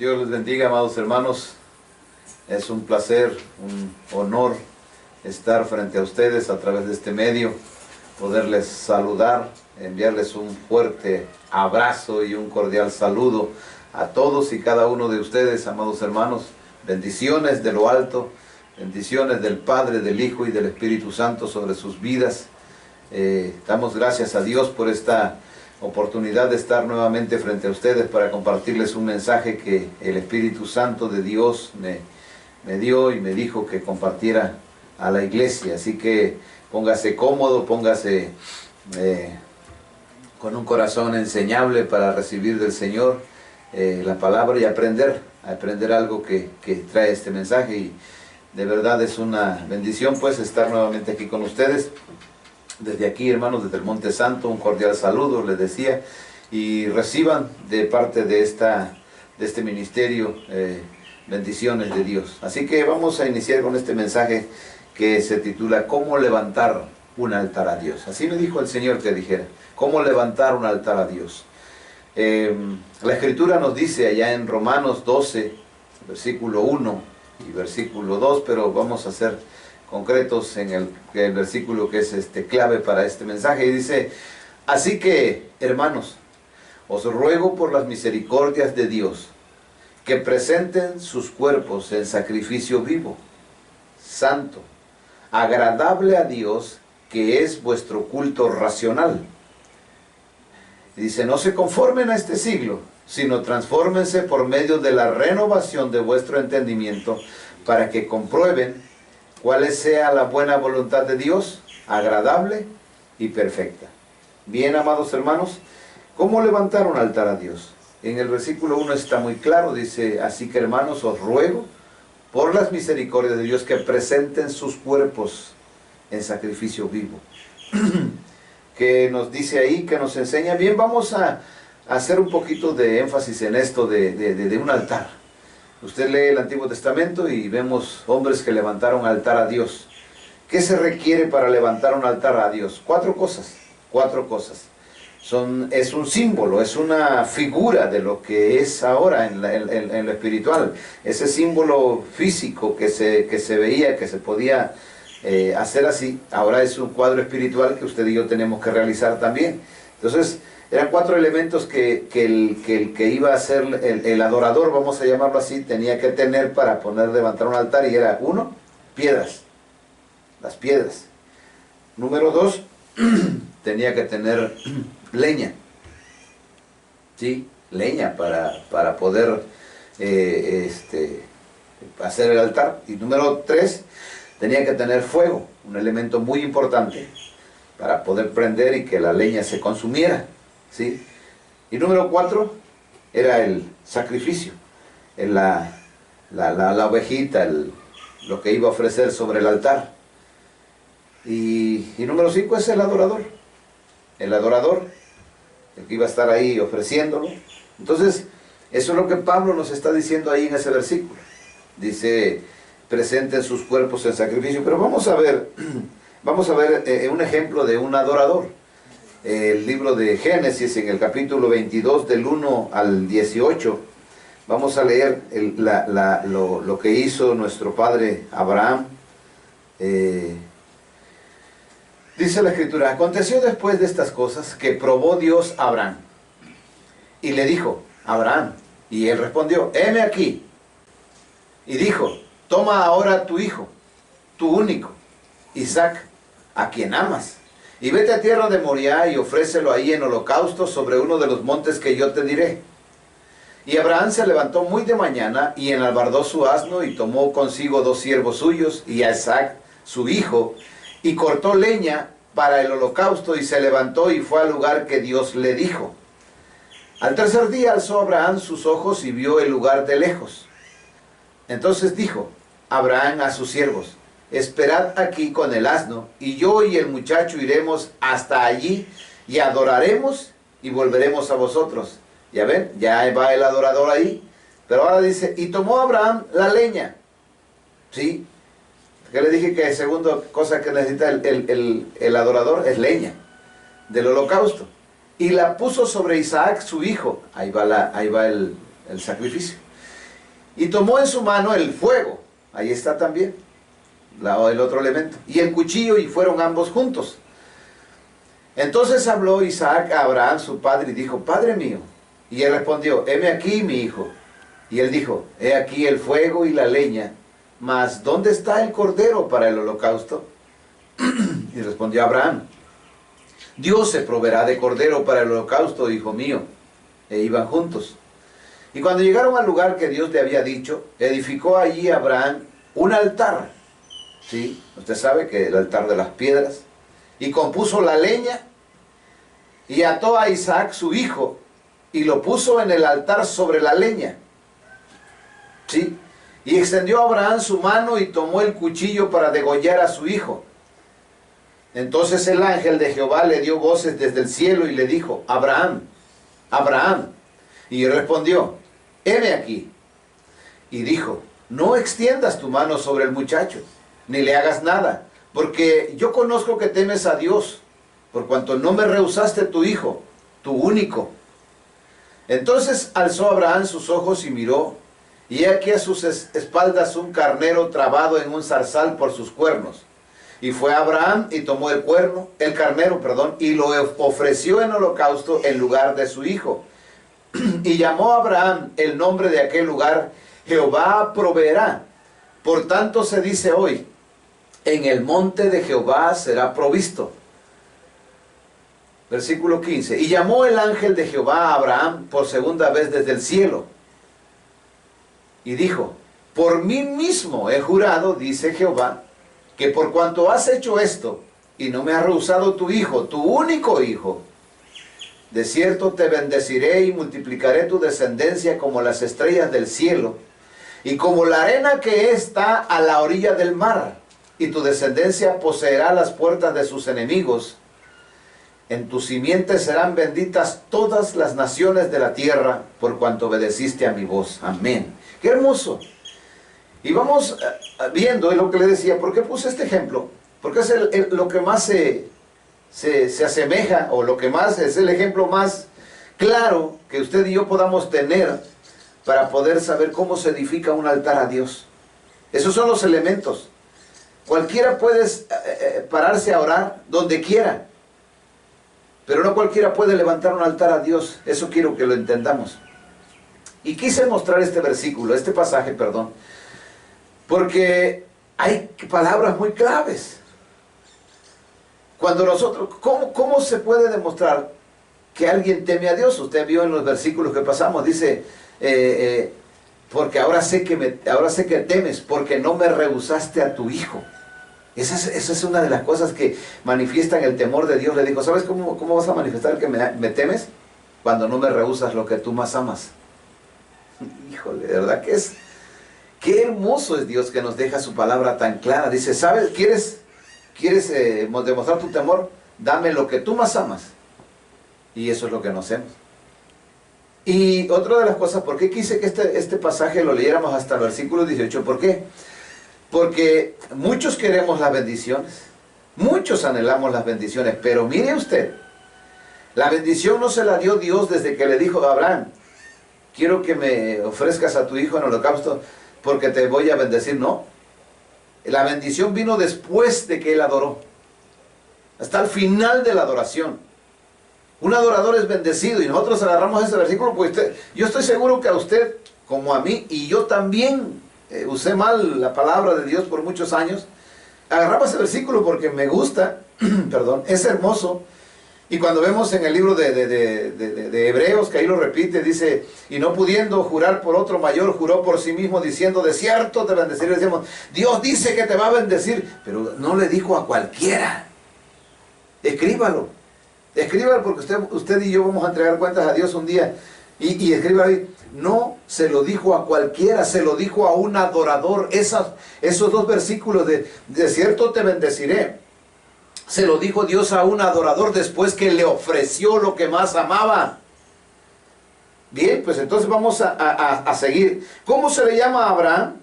Dios les bendiga, amados hermanos. Es un placer, un honor estar frente a ustedes a través de este medio, poderles saludar, enviarles un fuerte abrazo y un cordial saludo a todos y cada uno de ustedes, amados hermanos. Bendiciones de lo alto, bendiciones del Padre, del Hijo y del Espíritu Santo sobre sus vidas. Damos gracias a Dios por esta oportunidad de estar nuevamente frente a ustedes para compartirles un mensaje que el Espíritu Santo de Dios me dio y me dijo que compartiera a la iglesia. Así que póngase cómodo, póngase con un corazón enseñable para recibir del Señor la palabra y aprender algo que trae este mensaje. Y de verdad es una bendición pues estar nuevamente aquí con ustedes. Desde aquí, hermanos, desde el Monte Santo, un cordial saludo, les decía, y reciban de parte de este ministerio bendiciones de Dios. Así que vamos a iniciar con este mensaje que se titula ¿Cómo levantar un altar a Dios? Así me dijo el Señor que dijera, ¿cómo levantar un altar a Dios? La Escritura nos dice allá en Romanos 12, versículo 1 y versículo 2, pero vamos a ser concretos en el versículo que es clave para este mensaje, y dice: así que, hermanos, os ruego por las misericordias de Dios, que presenten sus cuerpos en sacrificio vivo, santo, agradable a Dios, que es vuestro culto racional. Y dice: no se conformen a este siglo, sino transfórmense por medio de la renovación de vuestro entendimiento, para que comprueben cuál sea la buena voluntad de Dios, agradable y perfecta. Bien, amados hermanos, ¿cómo levantar un altar a Dios? En el versículo 1 está muy claro, dice: así que, hermanos, os ruego por las misericordias de Dios que presenten sus cuerpos en sacrificio vivo. Que nos dice ahí, que nos enseña. Bien, vamos a hacer un poquito de énfasis en esto de un altar. Usted lee el Antiguo Testamento y vemos hombres que levantaron altar a Dios. ¿Qué se requiere para levantar un altar a Dios? Cuatro cosas. Es un símbolo, es una figura de lo que es ahora en lo espiritual. Ese símbolo físico que se veía, que se podía hacer así, ahora es un cuadro espiritual que usted y yo tenemos que realizar también. Entonces, eran cuatro elementos que el que iba a ser el adorador, vamos a llamarlo así, tenía que tener para poder levantar un altar. Y era: uno, piedras, las piedras. Número dos, tenía que tener leña, ¿sí? Leña para poder hacer el altar. Y número tres, tenía que tener fuego, un elemento muy importante para poder prender y que la leña se consumiera, ¿sí? Y número 4 era el sacrificio, la ovejita, lo que iba a ofrecer sobre el altar. Y número 5 es el adorador, el que iba a estar ahí ofreciéndolo. Entonces, eso es lo que Pablo nos está diciendo ahí en ese versículo. Dice: presenten sus cuerpos en sacrificio. Pero vamos a ver un ejemplo de un adorador. El libro de Génesis, en el capítulo 22, del 1 al 18, vamos a leer lo que hizo nuestro padre Abraham. Dice la Escritura: aconteció después de estas cosas que probó Dios a Abraham, y le dijo: Abraham. Y él respondió: heme aquí. Y dijo: toma ahora tu hijo, tu único, Isaac, a quien amas, y vete a tierra de Moriah y ofrécelo ahí en holocausto sobre uno de los montes que yo te diré. Y Abraham se levantó muy de mañana y enalbardó su asno y tomó consigo 2 siervos suyos y a Isaac su hijo, y cortó leña para el holocausto, y se levantó y fue al lugar que Dios le dijo. Al tercer día alzó Abraham sus ojos y vio el lugar de lejos. Entonces dijo Abraham a sus siervos: esperad aquí con el asno, y yo y el muchacho iremos hasta allí, y adoraremos, y volveremos a vosotros. Ya ven, ya va el adorador ahí. Pero ahora dice: y tomó Abraham la leña. ¿Sí? Que le dije que la segunda cosa que necesita el adorador es leña del holocausto. Y la puso sobre Isaac su hijo. Ahí va el sacrificio. y tomó en su mano el fuego, ahí está también, el otro elemento, y el cuchillo, y fueron ambos juntos. Entonces habló Isaac a Abraham su padre y dijo: Padre mío. Y él respondió: heme aquí, mi hijo. Y él dijo: he aquí el fuego y la leña, mas ¿dónde está el cordero para el holocausto? Y respondió Abraham: Dios se proveerá de cordero para el holocausto, hijo mío. E iban juntos. Y cuando llegaron al lugar que Dios le había dicho, edificó allí Abraham un altar. ¿Sí? Usted sabe que el altar de las piedras. Y compuso la leña y ató a Isaac su hijo y lo puso en el altar sobre la leña. ¿Sí? Y extendió a Abraham su mano y tomó el cuchillo para degollar a su hijo. Entonces el ángel de Jehová le dio voces desde el cielo y le dijo: Abraham, Abraham. Y respondió: heme aquí. Y dijo: no extiendas tu mano sobre el muchacho, ni le hagas nada, porque yo conozco que temes a Dios, por cuanto no me rehusaste tu hijo, tu único. Entonces alzó Abraham sus ojos y miró, y he aquí a sus espaldas un carnero trabado en un zarzal por sus cuernos. Y fue Abraham y tomó el carnero, y lo ofreció en holocausto en lugar de su hijo. Y llamó a Abraham el nombre de aquel lugar: Jehová proveerá. Por tanto se dice hoy: en el monte de Jehová será provisto. Versículo 15. Y llamó el ángel de Jehová a Abraham por segunda vez desde el cielo. Y dijo: por mí mismo he jurado, dice Jehová, que por cuanto has hecho esto, y no me has rehusado tu hijo, tu único hijo, de cierto te bendeciré y multiplicaré tu descendencia como las estrellas del cielo, y como la arena que está a la orilla del mar, y tu descendencia poseerá las puertas de sus enemigos. En tu simiente serán benditas todas las naciones de la tierra, por cuanto obedeciste a mi voz. Amén. ¡Qué hermoso! Y vamos viendo, es lo que le decía. ¿Por qué puse este ejemplo? Porque es lo que más se asemeja, o lo que más es el ejemplo más claro que usted y yo podamos tener para poder saber cómo se edifica un altar a Dios. Esos son los elementos. Cualquiera puede pararse a orar donde quiera, pero no cualquiera puede levantar un altar a Dios. Eso quiero que lo entendamos. Y quise mostrar este versículo, este pasaje, perdón, porque hay palabras muy claves. Cuando nosotros, ¿cómo se puede demostrar que alguien teme a Dios? Usted vio en los versículos que pasamos, dice, porque ahora sé que temes, porque no me rehusaste a tu hijo. Esa es una de las cosas que manifiestan el temor de Dios. Le dijo: ¿sabes cómo vas a manifestar que me temes? Cuando no me rehusas lo que tú más amas. Híjole, de verdad que qué hermoso es Dios, que nos deja su palabra tan clara. Dice: ¿sabes? ¿Quieres demostrar tu temor? Dame lo que tú más amas. Y eso es lo que no hacemos. Y otra de las cosas, ¿por qué quise que este pasaje lo leyéramos hasta el versículo 18? ¿Por qué? Porque muchos queremos las bendiciones, muchos anhelamos las bendiciones, pero mire usted, la bendición no se la dio Dios desde que le dijo a Abraham: quiero que me ofrezcas a tu hijo en holocausto porque te voy a bendecir. No, la bendición vino después de que él adoró, hasta el final de la adoración. Un adorador es bendecido, y nosotros agarramos ese versículo, pues yo estoy seguro que a usted, como a mí, y yo también usé mal la palabra de Dios por muchos años, agarramos ese versículo porque me gusta, perdón, es hermoso. Y cuando vemos en el libro de Hebreos, que ahí lo repite, dice: y no pudiendo jurar por otro mayor, juró por sí mismo, diciendo: de cierto te bendeciré. Decimos: Dios dice que te va a bendecir, pero no le dijo a cualquiera. Escríbalo, porque usted y yo vamos a entregar cuentas a Dios un día. Y escriba ahí: no se lo dijo a cualquiera, se lo dijo a un adorador. Esos dos versículos de cierto te bendeciré, se lo dijo Dios a un adorador después que le ofreció lo que más amaba. Bien, pues entonces vamos a seguir. ¿Cómo se le llama a Abraham?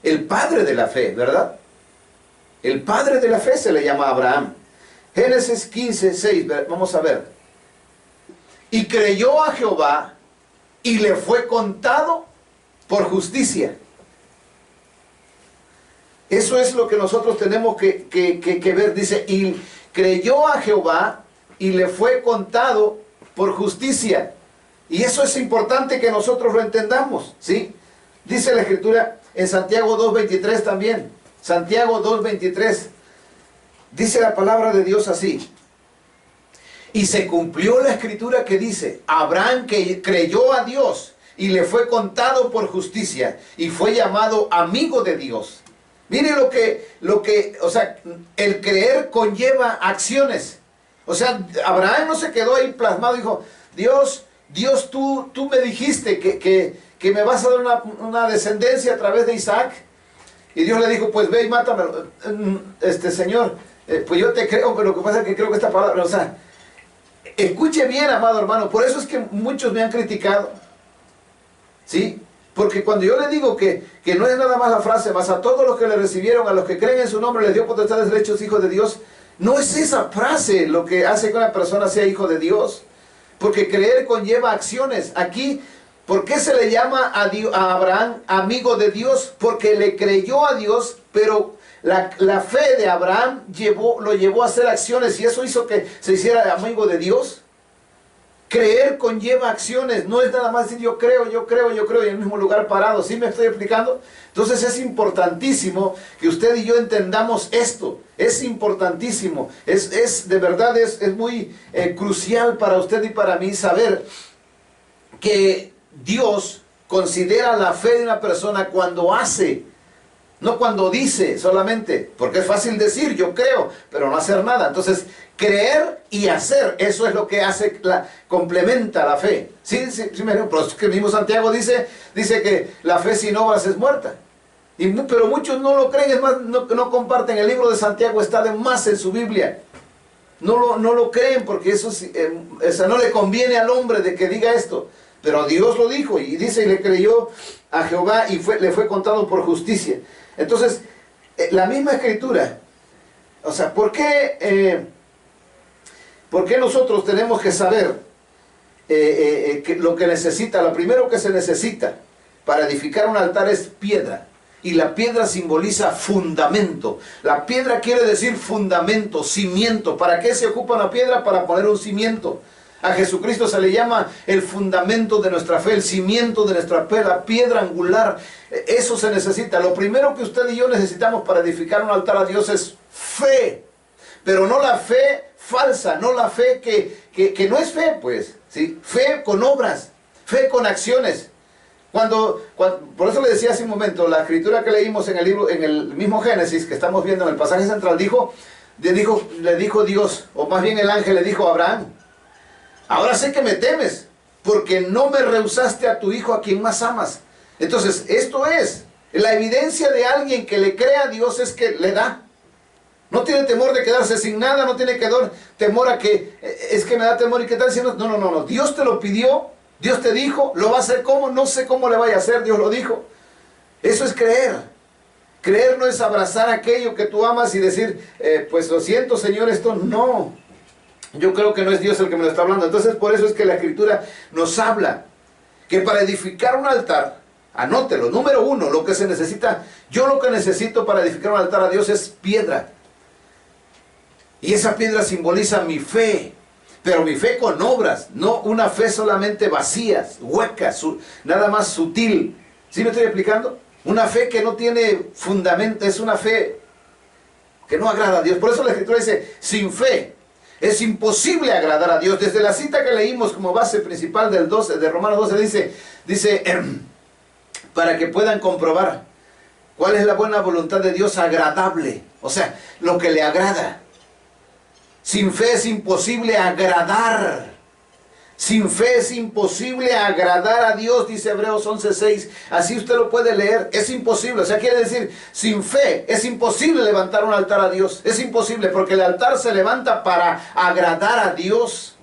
El padre de la fe, ¿verdad? El padre de la fe se le llama a Abraham. Génesis 15, 6, vamos a ver. Y creyó a Jehová, y le fue contado por justicia. Eso es lo que nosotros tenemos que ver. Dice, y creyó a Jehová y le fue contado por justicia. Y eso es importante que nosotros lo entendamos, ¿sí? Dice la Escritura en Santiago 2:23 también. Santiago 2:23. Dice la palabra de Dios así. Y se cumplió la Escritura que dice, Abraham que creyó a Dios y le fue contado por justicia y fue llamado amigo de Dios. Mire o sea, el creer conlleva acciones. O sea, Abraham no se quedó ahí plasmado, dijo, Dios, tú me dijiste que me vas a dar una descendencia a través de Isaac. Y Dios le dijo, pues ve y mátamelo. Señor, pues yo te creo, pero lo que pasa es que creo que esta palabra, o sea, escuche bien, amado hermano, por eso es que muchos me han criticado, ¿sí? Porque cuando yo le digo que no es nada más la frase, más a todos los que le recibieron, a los que creen en su nombre, les dio potestad de ser hechos hijos de Dios, no es esa frase lo que hace que una persona sea hijo de Dios, porque creer conlleva acciones. Aquí, ¿por qué se le llama a Abraham amigo de Dios? Porque le creyó a Dios, pero la fe de Abraham lo llevó a hacer acciones, y eso hizo que se hiciera amigo de Dios. Creer conlleva acciones, no es nada más decir yo creo, y en el mismo lugar parado. ¿Sí me estoy explicando? Entonces es importantísimo que usted y yo entendamos esto. Es importantísimo, de verdad es muy crucial para usted y para mí saber que Dios considera la fe de una persona cuando hace, no cuando dice solamente, porque es fácil decir yo creo, pero no hacer nada. Entonces, creer y hacer, eso es lo que hace, complementa la fe. Sí, pero que mismo Santiago dice que la fe sin obras es muerta. Pero muchos no lo creen, es más, no comparten. El libro de Santiago está de más en su Biblia. No lo creen porque eso no le conviene al hombre de que diga esto. Pero Dios lo dijo y dice, y le creyó a Jehová y le fue contado por justicia. Entonces, la misma Escritura, o sea, ¿por qué nosotros tenemos que saber lo que necesita? Lo primero que se necesita para edificar un altar es piedra. Y la piedra simboliza fundamento. La piedra quiere decir fundamento, cimiento. ¿Para qué se ocupa una piedra? Para poner un cimiento. A Jesucristo se le llama el fundamento de nuestra fe, el cimiento de nuestra fe, la piedra angular. Eso se necesita. Lo primero que usted y yo necesitamos para edificar un altar a Dios es fe. Pero no la fe falsa, no la fe que no es fe, pues, ¿sí? Fe con obras, fe con acciones. Por eso le decía hace un momento, la escritura que leímos en el mismo Génesis, que estamos viendo en el pasaje central, le dijo Dios, o más bien el ángel le dijo a Abraham, ahora sé que me temes, porque no me rehusaste a tu hijo a quien más amas. Entonces, esto es, la evidencia de alguien que le cree a Dios es que le da. No tiene temor de quedarse sin nada, no tiene temor a que, es que me da temor y qué tal si no. No, Dios te lo pidió, Dios te dijo, lo va a hacer como, no sé cómo le vaya a hacer, Dios lo dijo. Eso es creer. Creer no es abrazar aquello que tú amas y decir, pues lo siento Señor, esto no. Yo creo que no es Dios el que me lo está hablando. Entonces por eso es que la Escritura nos habla que para edificar un altar, anótelo, número uno, lo que se necesita, yo lo que necesito para edificar un altar a Dios es piedra. Y esa piedra simboliza mi fe, pero mi fe con obras, no una fe solamente vacía, hueca, nada más sutil. ¿Sí me estoy explicando? Una fe que no tiene fundamento, es una fe que no agrada a Dios. Por eso la Escritura dice, sin fe es imposible agradar a Dios. Desde la cita que leímos como base principal de Romanos 12 dice para que puedan comprobar cuál es la buena voluntad de Dios agradable, o sea, lo que le agrada. Sin fe es imposible agradar. Sin fe es imposible agradar a Dios, dice Hebreos 11:6. Así usted lo puede leer. Es imposible. O sea, quiere decir, sin fe es imposible levantar un altar a Dios. Es imposible porque el altar se levanta para agradar a Dios.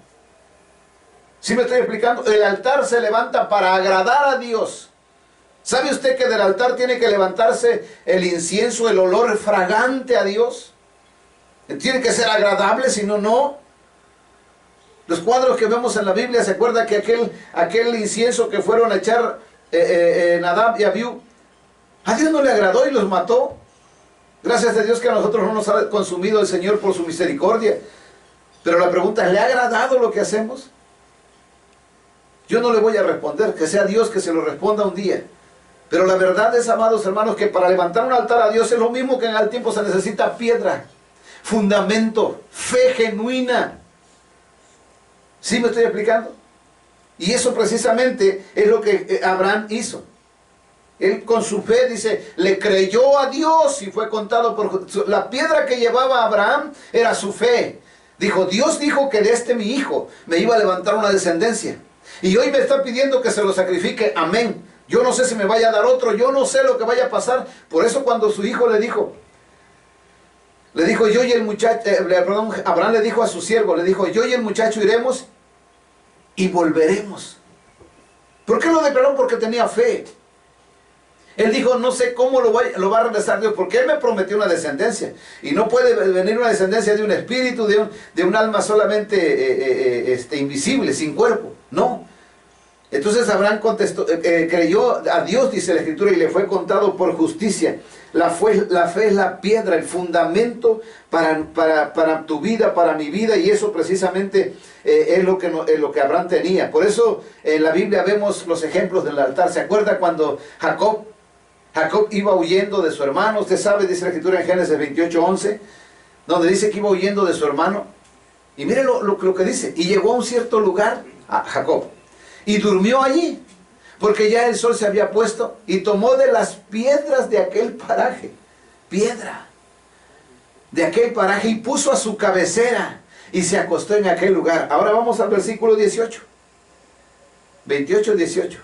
¿Sí me estoy explicando? El altar se levanta para agradar a Dios. ¿Sabe usted que del altar tiene que levantarse el incienso, el olor fragante a Dios? Tiene que ser agradable, si no, no. Los cuadros que vemos en la Biblia, ¿se acuerda que aquel incienso que fueron a echar Nadab y Abiú, a Dios no le agradó y los mató. Gracias a Dios que a nosotros no nos ha consumido el Señor por su misericordia. Pero la pregunta es, ¿le ha agradado lo que hacemos? Yo no le voy a responder, que sea Dios que se lo responda un día. Pero la verdad es, amados hermanos, que para levantar un altar a Dios es lo mismo que en el tiempo se necesita piedra, fundamento, fe genuina. ¿Sí me estoy explicando? Y eso precisamente es lo que Abraham hizo. Él con su fe, dice, le creyó a Dios y fue contado por... La piedra que llevaba Abraham era su fe. Dijo, Dios dijo que de este mi hijo me iba a levantar una descendencia. Y hoy me está pidiendo que se lo sacrifique, amén. Yo no sé si me vaya a dar otro, yo no sé lo que vaya a pasar. Por eso cuando su hijo le dijo, yo y el muchacho, Abraham le dijo a su siervo, le dijo, yo y el muchacho iremos y volveremos. ¿Por qué lo declaró? Porque tenía fe. Él dijo, no sé cómo lo va a regresar Dios, porque Él me prometió una descendencia. Y no puede venir una descendencia de un espíritu, de un alma solamente invisible, sin cuerpo. No. Entonces Abraham contestó, creyó a Dios, dice la Escritura, y le fue contado por justicia. La fe es la piedra, el fundamento para tu vida, para mi vida, y eso precisamente es lo que Abraham tenía. Por eso en la Biblia vemos los ejemplos del altar. ¿Se acuerda cuando Jacob iba huyendo de su hermano? Usted sabe, dice la Escritura en Génesis 28:11, donde dice que iba huyendo de su hermano. Y mire lo que dice, y llegó a un cierto lugar, a Jacob, y durmió allí, porque ya el sol se había puesto, y tomó de las piedras de aquel paraje, piedra de aquel paraje, y puso a su cabecera, y se acostó en aquel lugar. Ahora vamos al versículo 18, 28-18,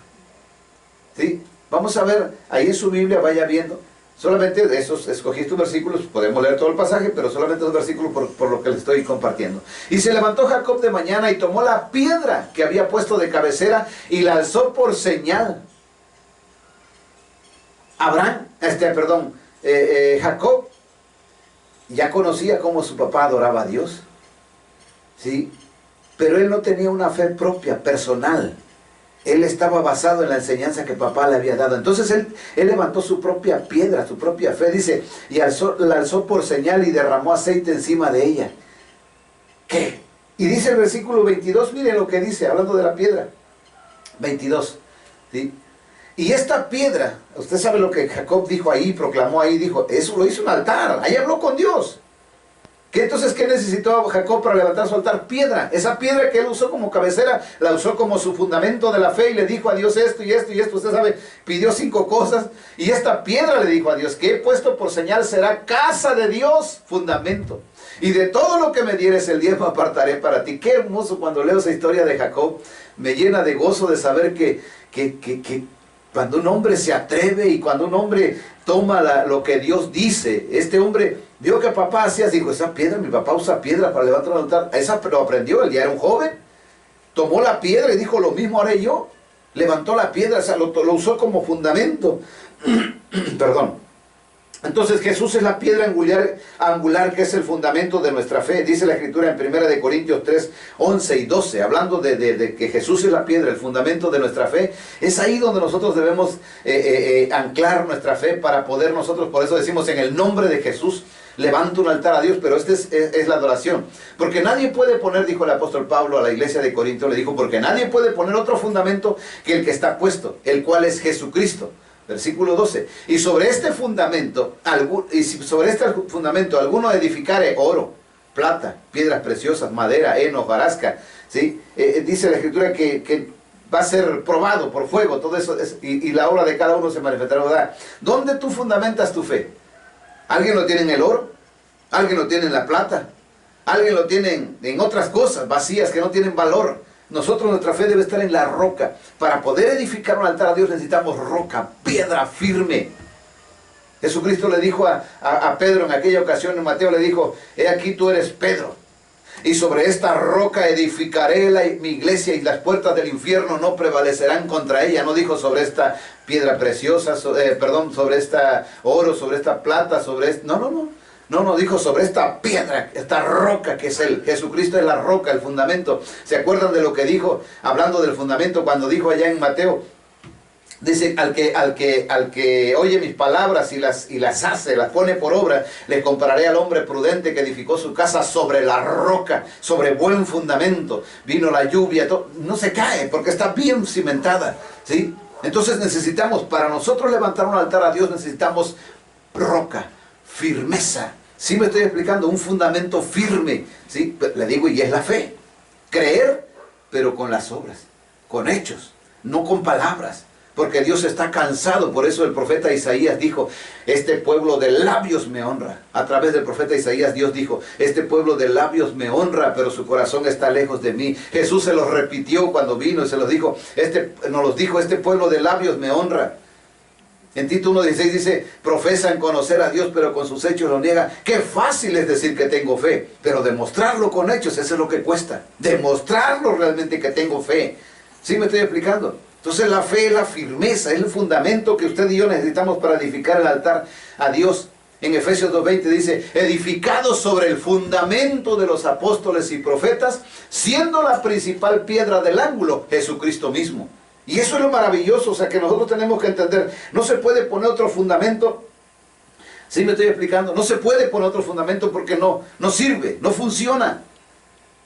¿sí? Vamos a ver, ahí en su Biblia, vaya viendo, solamente esos, escogí estos versículos, podemos leer todo el pasaje, pero solamente los versículos por lo que les estoy compartiendo. Y se levantó Jacob de mañana y tomó la piedra que había puesto de cabecera y la alzó por señal. Jacob ya conocía cómo su papá adoraba a Dios, ¿sí? Pero él no tenía una fe propia, personal. Él estaba basado en la enseñanza que papá le había dado. Entonces él levantó su propia piedra, su propia fe, dice, y la alzó por señal y derramó aceite encima de ella. ¿Qué? Y dice el versículo 22, miren lo que dice, hablando de la piedra. 22, ¿sí? Y esta piedra, usted sabe lo que Jacob dijo ahí, proclamó ahí, dijo, eso lo hizo un altar, ahí habló con Dios. Entonces, ¿qué necesitó Jacob para levantar su altar? Piedra. Esa piedra que él usó como cabecera, la usó como su fundamento de la fe y le dijo a Dios esto y esto y esto. Usted sabe, pidió 5 cosas. Y esta piedra le dijo a Dios, que he puesto por señal será casa de Dios, fundamento. Y de todo lo que me dieres el diezmo apartaré para ti. Qué hermoso cuando leo esa historia de Jacob. Me llena de gozo de saber que cuando un hombre se atreve y cuando un hombre toma lo que Dios dice, este hombre vio que papá hacía, dijo, esa piedra, mi papá usa piedra para levantar un altar, esa lo aprendió, él ya era un joven, tomó la piedra y dijo, lo mismo haré yo, levantó la piedra, o sea, lo usó como fundamento, perdón. Entonces Jesús es la piedra angular que es el fundamento de nuestra fe. Dice la Escritura en 1 Corintios 3, 11 y 12, hablando de que Jesús es la piedra, el fundamento de nuestra fe. Es ahí donde nosotros debemos anclar nuestra fe para poder nosotros, por eso decimos en el nombre de Jesús, levanto un altar a Dios, pero esta es la adoración. Porque nadie puede poner, dijo el apóstol Pablo a la iglesia de Corinto, le dijo, porque nadie puede poner otro fundamento que el que está puesto, el cual es Jesucristo. Versículo 12, y sobre este fundamento alguno edificare oro, plata, piedras preciosas, madera, heno, hojarasca, ¿sí? Dice la Escritura que va a ser probado por fuego, todo eso, y la obra de cada uno se manifestará. ¿Dónde tú fundamentas tu fe? ¿Alguien lo tiene en el oro? ¿Alguien lo tiene en la plata? ¿Alguien lo tiene en otras cosas vacías que no tienen valor? Nosotros, nuestra fe debe estar en la roca. Para poder edificar un altar a Dios necesitamos roca, piedra firme. Jesucristo le dijo a Pedro en aquella ocasión, en Mateo le dijo, he aquí tú eres Pedro, y sobre esta roca edificaré mi iglesia y las puertas del infierno no prevalecerán contra ella. No dijo sobre esta piedra preciosa, sobre esta oro, sobre esta plata, No, dijo sobre esta piedra, esta roca que es Él. Jesucristo es la roca, el fundamento. ¿Se acuerdan de lo que dijo, hablando del fundamento, cuando dijo allá en Mateo Dice, al que oye mis palabras y las hace, las pone por obra, le compararé al hombre prudente que edificó su casa sobre la roca, sobre buen fundamento. Vino la lluvia, no se cae porque está bien cimentada, ¿sí? Entonces necesitamos, para nosotros levantar un altar a Dios, necesitamos roca, firmeza. ¿Sí me estoy explicando? Un fundamento firme, ¿sí? Le digo, y es la fe. Creer, pero con las obras, con hechos, no con palabras. Porque Dios está cansado. Por eso el profeta Isaías dijo, este pueblo de labios me honra. A través del profeta Isaías Dios dijo, este pueblo de labios me honra, pero su corazón está lejos de mí. Jesús se los repitió cuando vino y se los dijo, este pueblo de labios me honra. En Tito 1:16 dice, profesan conocer a Dios, pero con sus hechos lo niegan. Qué fácil es decir que tengo fe, pero demostrarlo con hechos, eso es lo que cuesta. Demostrarlo realmente que tengo fe. ¿Sí me estoy explicando? Entonces la fe es la firmeza, es el fundamento que usted y yo necesitamos para edificar el altar a Dios. En Efesios 2:20 dice, edificados sobre el fundamento de los apóstoles y profetas, siendo la principal piedra del ángulo, Jesucristo mismo. Y eso es lo maravilloso, o sea que nosotros tenemos que entender, no se puede poner otro fundamento. ¿Sí me estoy explicando? No se puede poner otro fundamento porque no sirve, no funciona.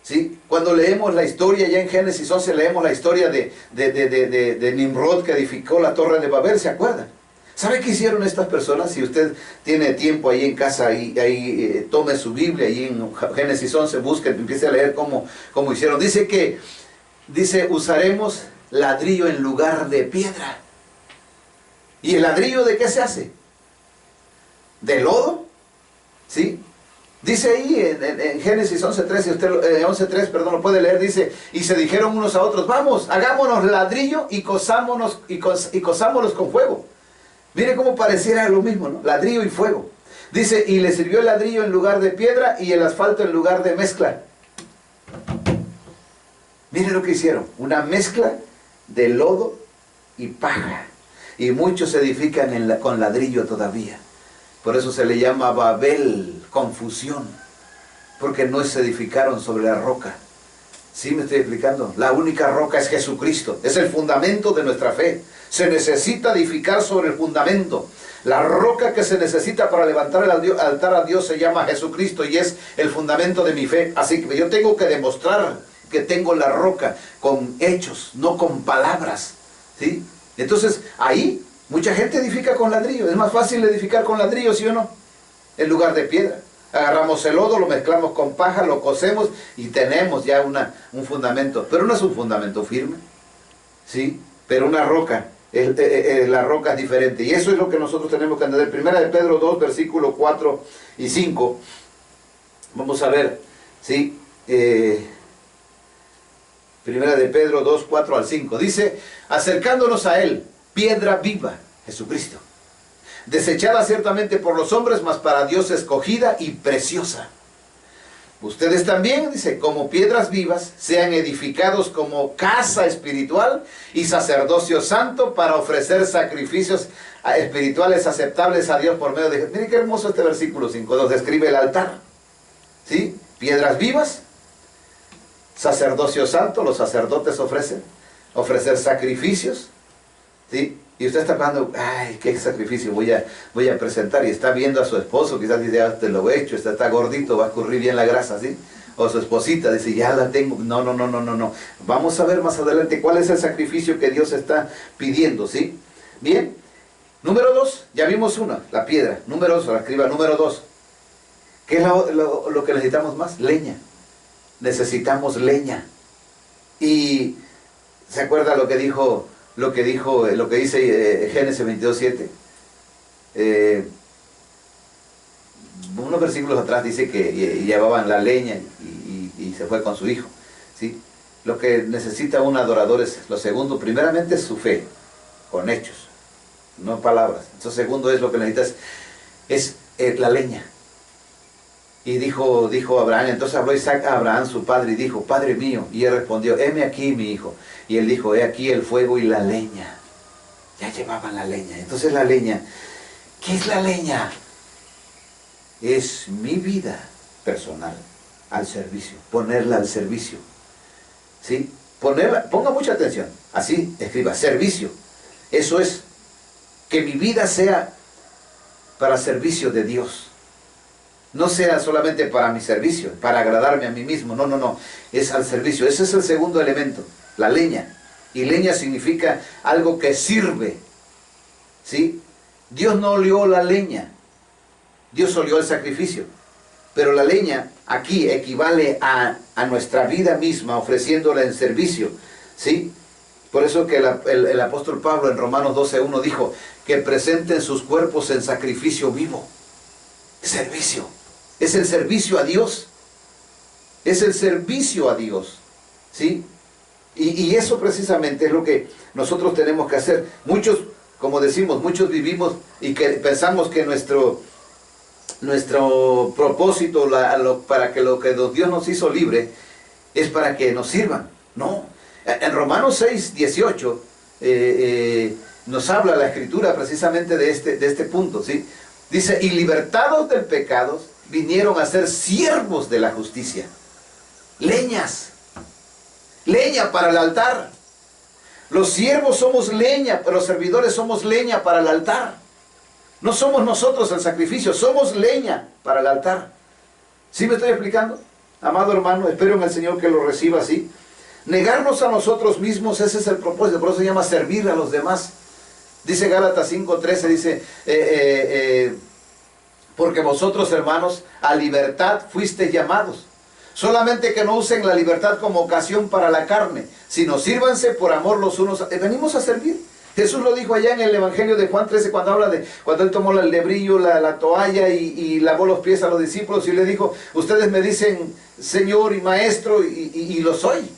¿Sí? Cuando leemos la historia, ya en Génesis 11 leemos la historia de Nimrod que edificó la torre de Babel, ¿se acuerdan? ¿Sabe qué hicieron estas personas? Si usted tiene tiempo ahí en casa, ahí tome su Biblia, ahí en Génesis 11, busque, empiece a leer cómo hicieron. Dice, usaremos ladrillo en lugar de piedra. ¿Y el ladrillo de qué se hace? ¿De lodo? ¿Sí? Dice ahí en Génesis 11:3, si usted 11:3, perdón, lo puede leer, dice, y se dijeron unos a otros, vamos, hagámonos ladrillo y cosámonos con fuego. Mire cómo pareciera lo mismo, ¿no? Ladrillo y fuego. Dice, y le sirvió el ladrillo en lugar de piedra y el asfalto en lugar de mezcla. Mire lo que hicieron, una mezcla de lodo y paja. Y muchos edifican con ladrillo todavía. Por eso se le llama Babel, confusión, porque no se edificaron sobre la roca. ¿Sí me estoy explicando? La única roca es Jesucristo, es el fundamento de nuestra fe. Se necesita edificar sobre el fundamento. La roca que se necesita para levantar el altar a Dios se llama Jesucristo y es el fundamento de mi fe. Así que yo tengo que demostrar que tengo la roca con hechos, no con palabras, ¿sí? Entonces ahí mucha gente edifica con ladrillo. Es más fácil edificar con ladrillo, ¿sí o no? En lugar de piedra. Agarramos el lodo, lo mezclamos con paja, lo cosemos y tenemos ya un fundamento. Pero no es un fundamento firme, ¿sí? Pero una roca, la roca es diferente. Y eso es lo que nosotros tenemos que entender. Primera de Pedro 2, versículos 4 y 5. Vamos a ver, ¿sí? Primera de Pedro 2, 4 al 5. Dice, acercándonos a Él, piedra viva, Jesucristo, desechada ciertamente por los hombres, mas para Dios escogida y preciosa. Ustedes también, dice, como piedras vivas, sean edificados como casa espiritual y sacerdocio santo para ofrecer sacrificios espirituales aceptables a Dios por medio de... Miren qué hermoso este versículo 5, nos describe el altar, ¿sí? Piedras vivas, sacerdocio santo, los sacerdotes ofrecer sacrificios, ¿sí? Y usted está pensando, ay, qué sacrificio voy a presentar, y está viendo a su esposo, quizás dice, ya te lo he hecho, está gordito, va a escurrir bien la grasa, ¿sí? O su esposita dice, ya la tengo. No. Vamos a ver más adelante cuál es el sacrificio que Dios está pidiendo, ¿sí? Bien. Número 2, ya vimos una, la piedra. Número 2, la escriba, número 2. ¿Qué es lo que necesitamos más? Leña. Necesitamos leña. Y ¿se acuerda lo que dice Génesis 22:7? Unos versículos atrás dice que llevaban la leña y se fue con su hijo, ¿sí? Lo que necesita un adorador es, lo segundo, primeramente es su fe, con hechos, no palabras. Entonces, segundo es lo que necesitas, es la leña. Y dijo Abraham, entonces habló Isaac a Abraham su padre y dijo, Padre mío. Y él respondió, heme aquí mi hijo. Y él dijo, he aquí el fuego y la leña. Ya llevaban la leña. Entonces la leña, ¿qué es la leña? Es mi vida personal al servicio, ponerla al servicio, ¿sí? Ponga mucha atención, así escriba, servicio. Eso es, que mi vida sea para servicio de Dios. No sea solamente para mi servicio, para agradarme a mí mismo. No, no, no. Es al servicio. Ese es el segundo elemento, la leña. Y leña significa algo que sirve. ¿Sí? Dios no olió la leña. Dios olió el sacrificio. Pero la leña aquí equivale a nuestra vida misma, ofreciéndola en servicio. ¿Sí? Por eso que el apóstol Pablo en Romanos 12:1 dijo que presenten sus cuerpos en sacrificio vivo. Servicio. Es el servicio a Dios. Es el servicio a Dios. ¿Sí? Y eso precisamente es lo que nosotros tenemos que hacer. Muchos, como decimos, muchos vivimos y que pensamos que nuestro propósito para que lo que Dios nos hizo libre es para que nos sirvan. No. En Romanos 6:18 nos habla la Escritura precisamente de este punto, ¿sí? Dice, y libertados del pecado, vinieron a ser siervos de la justicia. Leñas. Leña para el altar. Los siervos somos leña, pero los servidores somos leña para el altar. No somos nosotros el sacrificio, somos leña para el altar. ¿Sí me estoy explicando? Amado hermano, espero en el Señor que lo reciba así. Negarnos a nosotros mismos, ese es el propósito, por eso se llama servir a los demás. Dice Gálatas 5:13, dice, porque vosotros, hermanos, a libertad fuisteis llamados. Solamente que no usen la libertad como ocasión para la carne, sino sírvanse por amor los unos. Venimos a servir. Jesús lo dijo allá en el Evangelio de Juan 13, cuando él tomó el lebrillo, la toalla y lavó los pies a los discípulos y le dijo, ustedes me dicen Señor y Maestro, y lo soy.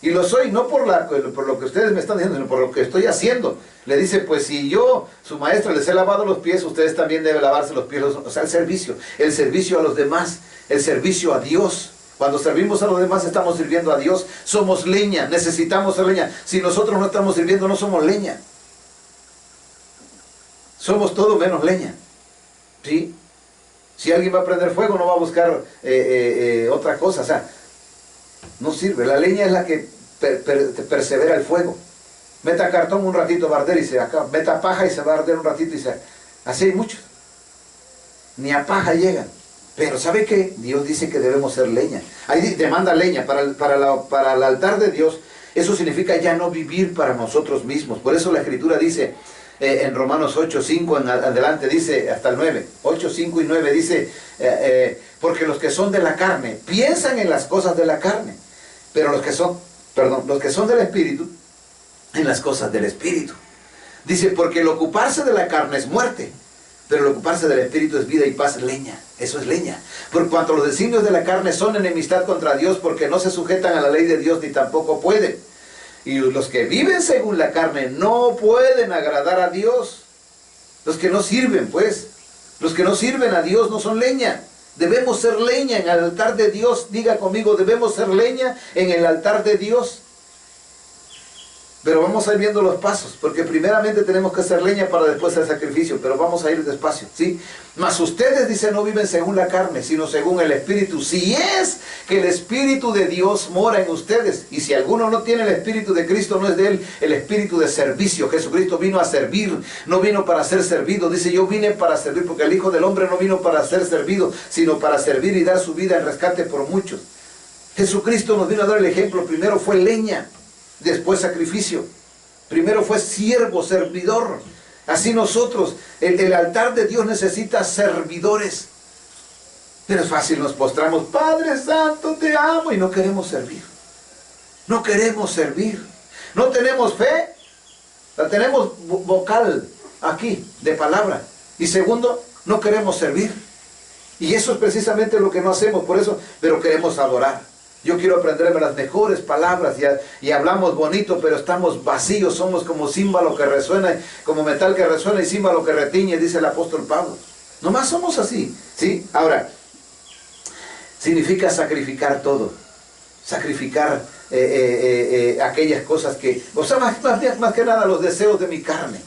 Y lo soy, no por lo que ustedes me están diciendo, sino por lo que estoy haciendo. Le dice, pues si yo, su maestro, les he lavado los pies, ustedes también deben lavarse los pies. O sea, el servicio a los demás, el servicio a Dios. Cuando servimos a los demás estamos sirviendo a Dios. Somos leña, necesitamos ser leña. Si nosotros no estamos sirviendo, no somos leña. Somos todo menos leña. ¿Sí? Si alguien va a prender fuego, no va a buscar otra cosa. O sea, no sirve. La leña es la que persevera el fuego. Meta cartón un ratito, va a arder y se acaba. Meta paja y se va a arder un ratito y se... Así hay muchos. Ni a paja llegan. Pero ¿sabe qué? Dios dice que debemos ser leña. Ahí demanda leña para el altar de Dios. Eso significa ya no vivir para nosotros mismos. Por eso la Escritura dice en Romanos 8:5 en adelante, dice hasta el 9. 8:5 y 9 dice, porque los que son de la carne piensan en las cosas de la carne, pero los que son del Espíritu, en las cosas del Espíritu. Dice, porque el ocuparse de la carne es muerte, pero el ocuparse del Espíritu es vida y paz. Leña, eso es leña. Por cuanto los designios de la carne son enemistad contra Dios, porque no se sujetan a la ley de Dios, ni tampoco pueden. Y los que viven según la carne no pueden agradar a Dios. Los que no sirven, pues, los que no sirven a Dios no son leña. Debemos ser leña en el altar de Dios. Diga conmigo, debemos ser leña en el altar de Dios. Pero vamos a ir viendo los pasos, porque primeramente tenemos que hacer leña para después hacer sacrificio, pero vamos a ir despacio, ¿sí? Mas ustedes, dice, no viven según la carne, sino según el Espíritu. Si es que el Espíritu de Dios mora en ustedes, y si alguno no tiene el Espíritu de Cristo, no es de él el Espíritu de servicio. Jesucristo vino a servir, no vino para ser servido. Dice, yo vine para servir, porque el Hijo del Hombre no vino para ser servido, sino para servir y dar su vida en rescate por muchos. Jesucristo nos vino a dar el ejemplo. Primero fue leña, después sacrificio. Primero fue siervo, servidor. Así nosotros, el altar de Dios necesita servidores. Pero es fácil, nos postramos, Padre Santo, te amo, y no queremos servir. No queremos servir. No tenemos fe, la tenemos vocal aquí, de palabra. Y segundo, no queremos servir. Y eso es precisamente lo que no hacemos, por eso, pero queremos adorar. Yo quiero aprenderme las mejores palabras y hablamos bonito, pero estamos vacíos, somos como címbalo que resuena, como metal que resuena y címbalo que retiñe, dice el apóstol Pablo. Nomás somos así, ¿sí? Ahora, significa sacrificar todo, sacrificar aquellas cosas que, o sea, más que nada los deseos de mi carne,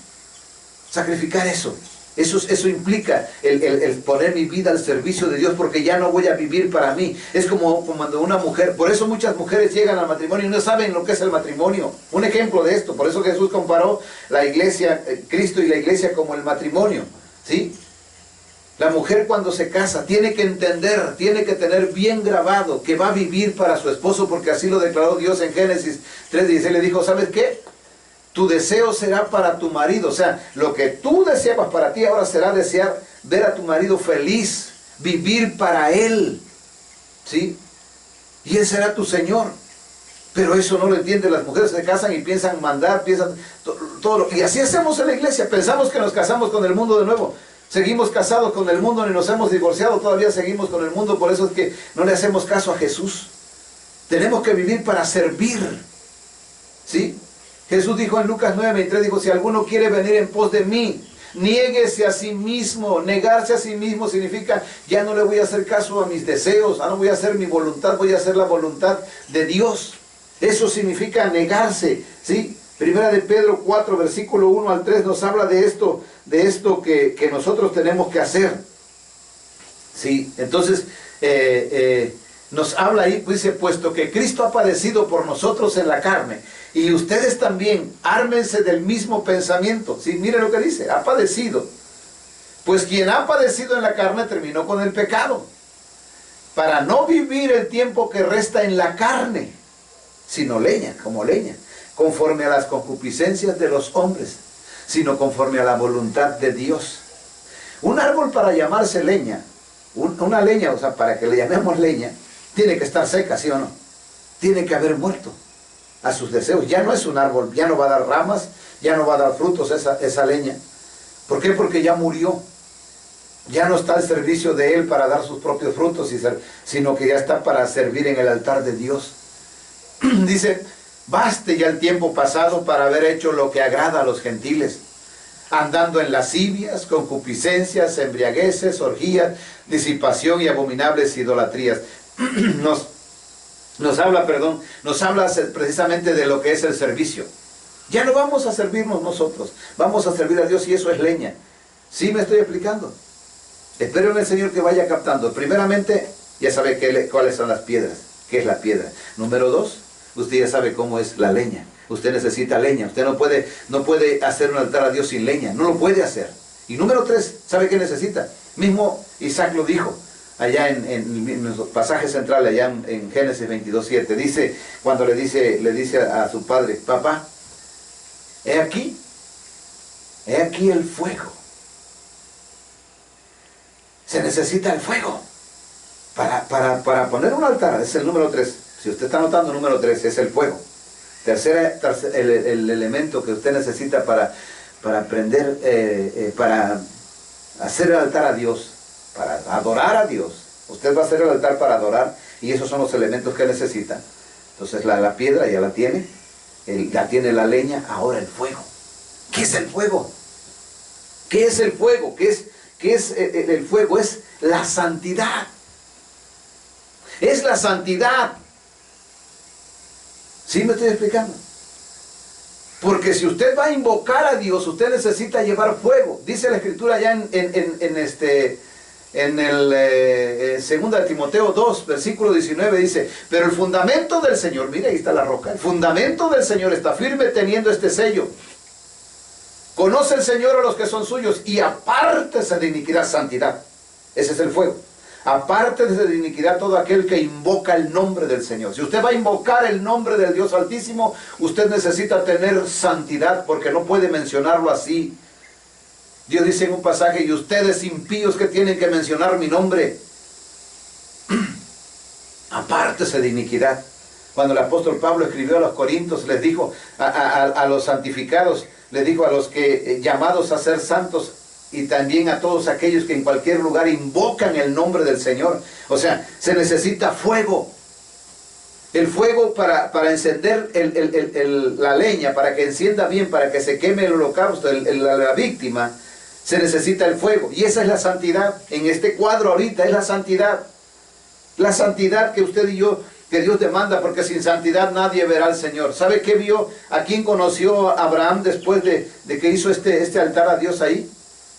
sacrificar eso. Eso implica el poner mi vida al servicio de Dios, porque ya no voy a vivir para mí. Es como cuando una mujer, por eso muchas mujeres llegan al matrimonio y no saben lo que es el matrimonio. Un ejemplo de esto, por eso Jesús comparó la iglesia, Cristo y la iglesia como el matrimonio, ¿sí? La mujer cuando se casa tiene que entender, tiene que tener bien grabado que va a vivir para su esposo, porque así lo declaró Dios en Génesis 3:16. Le dijo, ¿sabes qué? Tu deseo será para tu marido. O sea, lo que tú deseabas para ti ahora será desear ver a tu marido feliz, vivir para él, ¿sí? Y él será tu Señor. Pero eso no lo entienden. Las mujeres se casan y piensan mandar, piensan todo. Y así hacemos en la iglesia. Pensamos que nos casamos con el mundo de nuevo. Seguimos casados con el mundo, ni nos hemos divorciado, todavía seguimos con el mundo. Por eso es que no le hacemos caso a Jesús. Tenemos que vivir para servir, ¿sí? Jesús dijo en Lucas 9:23, dijo, si alguno quiere venir en pos de mí, niéguese a sí mismo. Negarse a sí mismo significa, ya no le voy a hacer caso a mis deseos, no voy a hacer mi voluntad, voy a hacer la voluntad de Dios. Eso significa negarse, ¿sí? Primera de Pedro 4, versículo 1 al 3 nos habla de esto que nosotros tenemos que hacer, ¿sí? Entonces, nos habla ahí, pues, dice, puesto que Cristo ha padecido por nosotros en la carne, y ustedes también, ármense del mismo pensamiento. ¿Sí? Miren lo que dice, ha padecido. Pues quien ha padecido en la carne terminó con el pecado, para no vivir el tiempo que resta en la carne, sino como leña, conforme a las concupiscencias de los hombres, sino conforme a la voluntad de Dios. Un árbol para llamarse leña, una leña, o sea, para que le llamemos leña, tiene que estar seca, ¿sí o no? Tiene que haber muerto a sus deseos. Ya no es un árbol, ya no va a dar ramas, ya no va a dar frutos esa leña. ¿Por qué? Porque ya murió. Ya no está al servicio de él para dar sus propios frutos, sino que ya está para servir en el altar de Dios. Dice, baste ya el tiempo pasado para haber hecho lo que agrada a los gentiles, andando en lascivias, concupiscencias, embriagueces, orgías, disipación y abominables idolatrías. Nos habla precisamente de lo que es el servicio. Ya no vamos a servirnos nosotros, vamos a servir a Dios, y eso es leña. ¿Sí me estoy explicando? Espero en el Señor que vaya captando. Primeramente, ya sabe cuáles son las piedras, qué es la piedra. Número 2, usted ya sabe cómo es la leña. Usted necesita leña. Usted no puede hacer un altar a Dios sin leña, no lo puede hacer. Y número 3, ¿sabe qué necesita? Mismo Isaac lo dijo allá en los pasajes centrales, allá en Génesis 22:7, dice, cuando le dice a su padre, papá, he aquí el fuego. Se necesita el fuego para poner un altar. Es el número 3. Si usted está anotando, número 3 es el fuego. El elemento que usted necesita para prender, para hacer el altar a Dios, para adorar a Dios. Usted va a hacer el altar para adorar, y esos son los elementos que necesita. Entonces la piedra ya la tiene, ya tiene la leña, ahora el fuego. ¿Qué es el fuego? ¿Qué es el fuego? ¿Qué es el fuego? Es la santidad. Es la santidad. ¿Sí me estoy explicando? Porque si usted va a invocar a Dios, usted necesita llevar fuego. Dice la Escritura ya en el 2 de Timoteo 2, versículo 19, dice, pero el fundamento del Señor, mire, ahí está la roca, el fundamento del Señor está firme teniendo este sello. Conoce el Señor a los que son suyos, y apártese de iniquidad, santidad. Ese es el fuego. Apártese de iniquidad todo aquel que invoca el nombre del Señor. Si usted va a invocar el nombre del Dios Altísimo, usted necesita tener santidad, porque no puede mencionarlo así. Dios dice en un pasaje, y ustedes impíos que tienen que mencionar mi nombre, apártese de iniquidad. Cuando el apóstol Pablo escribió a los Corintios, les dijo a los santificados, les dijo a los que llamados a ser santos, y también a todos aquellos que en cualquier lugar invocan el nombre del Señor. O sea, se necesita fuego. El fuego para encender la leña, para que encienda bien, para que se queme el holocausto, la víctima, se necesita el fuego. Y esa es la santidad. En este cuadro ahorita es la santidad. La santidad que usted y yo, que Dios demanda, porque sin santidad nadie verá al Señor. ¿Sabe qué vio? ¿A quién conoció Abraham después de que hizo este altar a Dios ahí?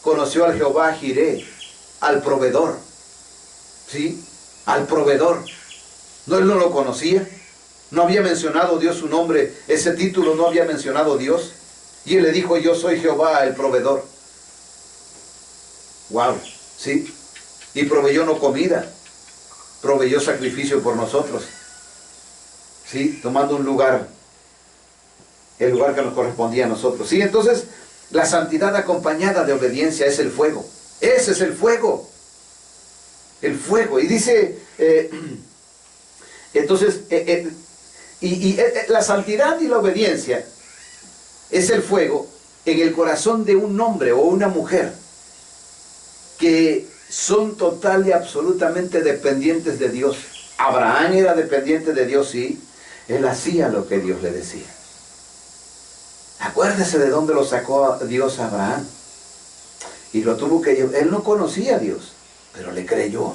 conoció al Jehová Jireh, al proveedor. ¿Sí? Al proveedor. No, él no lo conocía. No había mencionado Dios su nombre. Ese título no había mencionado Dios. Y él le dijo, yo soy Jehová, el proveedor. Wow, ¿sí? Y proveyó no comida, proveyó sacrificio por nosotros. ¿Sí? Tomando un lugar, el lugar que nos correspondía a nosotros. ¿Sí? Entonces, la santidad acompañada de obediencia es el fuego. Ese es el fuego. El fuego. Y dice, entonces, la santidad y la obediencia es el fuego en el corazón de un hombre o una mujer que son total y absolutamente dependientes de Dios. Abraham era dependiente de Dios, sí. Él hacía lo que Dios le decía. Acuérdese de dónde lo sacó Dios a Abraham. Y lo tuvo que llevar. Él no conocía a Dios, pero le creyó.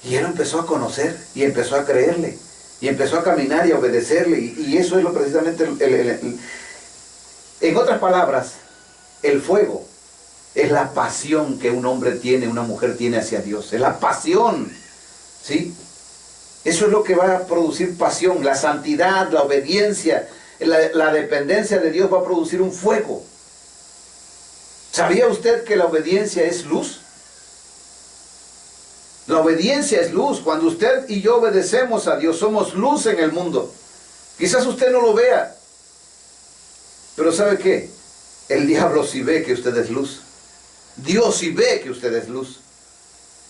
Y él empezó a conocer y empezó a creerle. Y empezó a caminar y a obedecerle. Y eso es lo precisamente en otras palabras, el fuego es la pasión que un hombre tiene, una mujer tiene hacia Dios. Es la pasión, ¿sí? Eso es lo que va a producir pasión. La santidad, la obediencia, la dependencia de Dios va a producir un fuego. ¿Sabía usted que la obediencia es luz? La obediencia es luz. Cuando usted y yo obedecemos a Dios, somos luz en el mundo. Quizás usted no lo vea, pero ¿sabe qué? El diablo sí ve que usted es luz. Dios sí ve que usted es luz.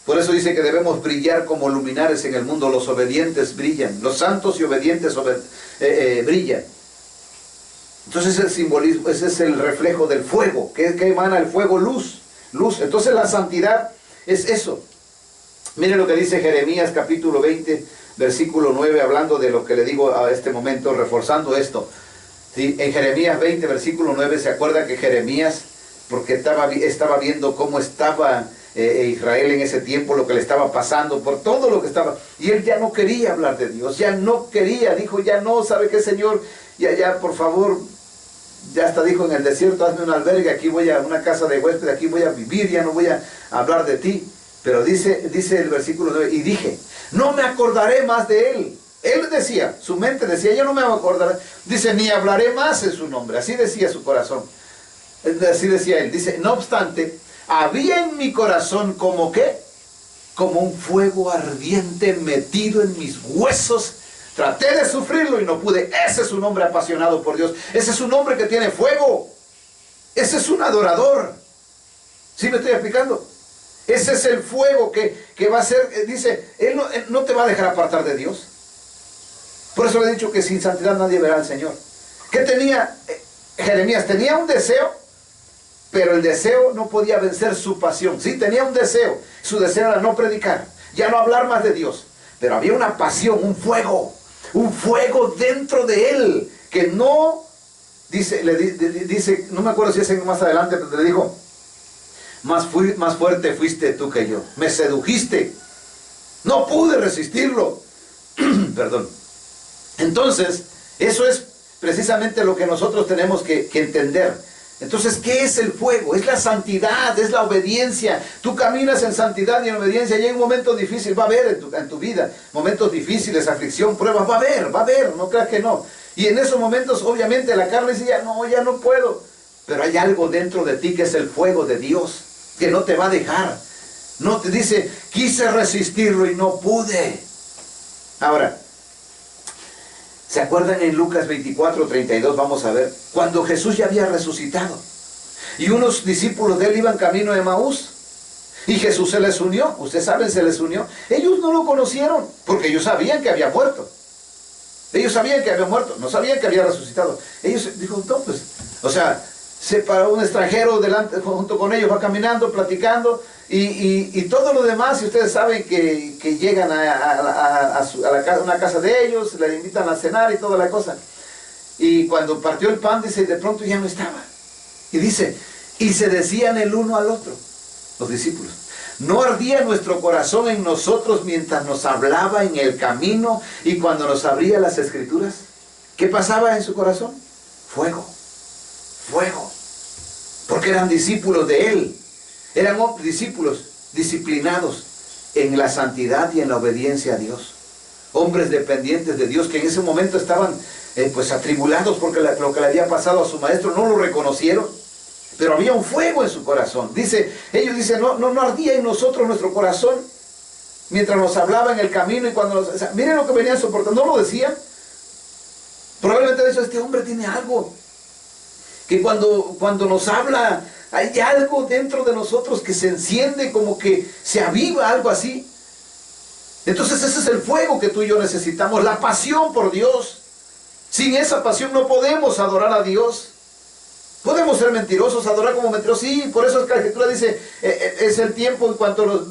Por eso dice que debemos brillar como luminares en el mundo. Los obedientes brillan. Los santos y obedientes brillan. Entonces el simbolismo, ese es el reflejo del fuego. ¿Qué emana el fuego? Luz. Luz. Entonces la santidad es eso. Miren lo que dice Jeremías capítulo 20, versículo 9, hablando de lo que le digo a este momento, reforzando esto. ¿Sí? En Jeremías 20, versículo 9, ¿se acuerda que Jeremías, porque estaba viendo cómo estaba Israel en ese tiempo, lo que le estaba pasando, por todo lo que estaba, y él ya no quería hablar de Dios, ya no quería, dijo, ya no, ¿sabe qué, Señor? Ya, por favor, ya hasta dijo en el desierto, hazme un albergue, aquí voy a una casa de huésped, aquí voy a vivir, ya no voy a hablar de ti. Pero dice el versículo 9, y dije, no me acordaré más de él. Él decía, su mente decía, yo no me acordaré. Dice, ni hablaré más en su nombre. Así decía su corazón. Así decía él. Dice, no obstante, había en mi corazón como ¿qué? Como un fuego ardiente metido en mis huesos. Traté de sufrirlo y no pude. Ese es un hombre apasionado por Dios. Ese es un hombre que tiene fuego. Ese es un adorador. ¿Sí me estoy explicando? Ese es el fuego que va a ser, dice, él no te va a dejar apartar de Dios. Por eso le he dicho que sin santidad nadie verá al Señor. ¿Qué tenía Jeremías? Tenía un deseo, pero el deseo no podía vencer su pasión. Sí, tenía un deseo. Su deseo era no predicar, ya no hablar más de Dios. Pero había una pasión, un fuego dentro de él, que no, dice, no me acuerdo si es más adelante, pero le dijo, más fuerte fuiste tú que yo. Me sedujiste. No pude resistirlo. Perdón. Entonces, eso es precisamente lo que nosotros tenemos que entender. Entonces, ¿qué es el fuego? Es la santidad, es la obediencia. Tú caminas en santidad y en obediencia y hay un momento difícil, va a haber en tu vida momentos difíciles, aflicción, pruebas, va a haber, no creas que no. Y en esos momentos, obviamente, la carne dice, ya no puedo. Pero hay algo dentro de ti que es el fuego de Dios, que no te va a dejar. No te dice, quise resistirlo y no pude. Ahora, ¿se acuerdan en Lucas 24, 32? Vamos a ver. Cuando Jesús ya había resucitado. Y unos discípulos de él iban camino de Emaús. Y Jesús se les unió. Ustedes saben, se les unió. Ellos no lo conocieron, porque ellos sabían que había muerto. Ellos sabían que había muerto. No sabían que había resucitado. Ellos dijo, no, pues, o sea, se paró un extranjero delante, junto con ellos, va caminando, platicando, y todo lo demás, y ustedes saben que llegan a una casa de ellos, le invitan a cenar y toda la cosa. Y cuando partió el pan, dice, de pronto ya no estaba. Y dice, y se decían el uno al otro, los discípulos, ¿no ardía nuestro corazón en nosotros mientras nos hablaba en el camino y cuando nos abría las escrituras? ¿Qué pasaba en su corazón? Fuego. Fuego. porque eran discípulos de Él. Eran discípulos disciplinados en la santidad y en la obediencia a Dios. Hombres dependientes de Dios que en ese momento estaban pues atribulados porque lo que le había pasado a su maestro, no lo reconocieron. Pero había un fuego en su corazón. Ellos dicen, no ardía en nosotros nuestro corazón mientras nos hablaba en el camino y cuando miren lo que venían soportando, no lo decían. Probablemente eso, este hombre tiene algo. Que cuando nos habla, hay algo dentro de nosotros que se enciende, como que se aviva, algo así. Entonces ese es el fuego que tú y yo necesitamos, la pasión por Dios. Sin esa pasión no podemos adorar a Dios. Podemos ser mentirosos, adorar como mentirosos. Sí, por eso es que la Escritura dice, es el tiempo en cuanto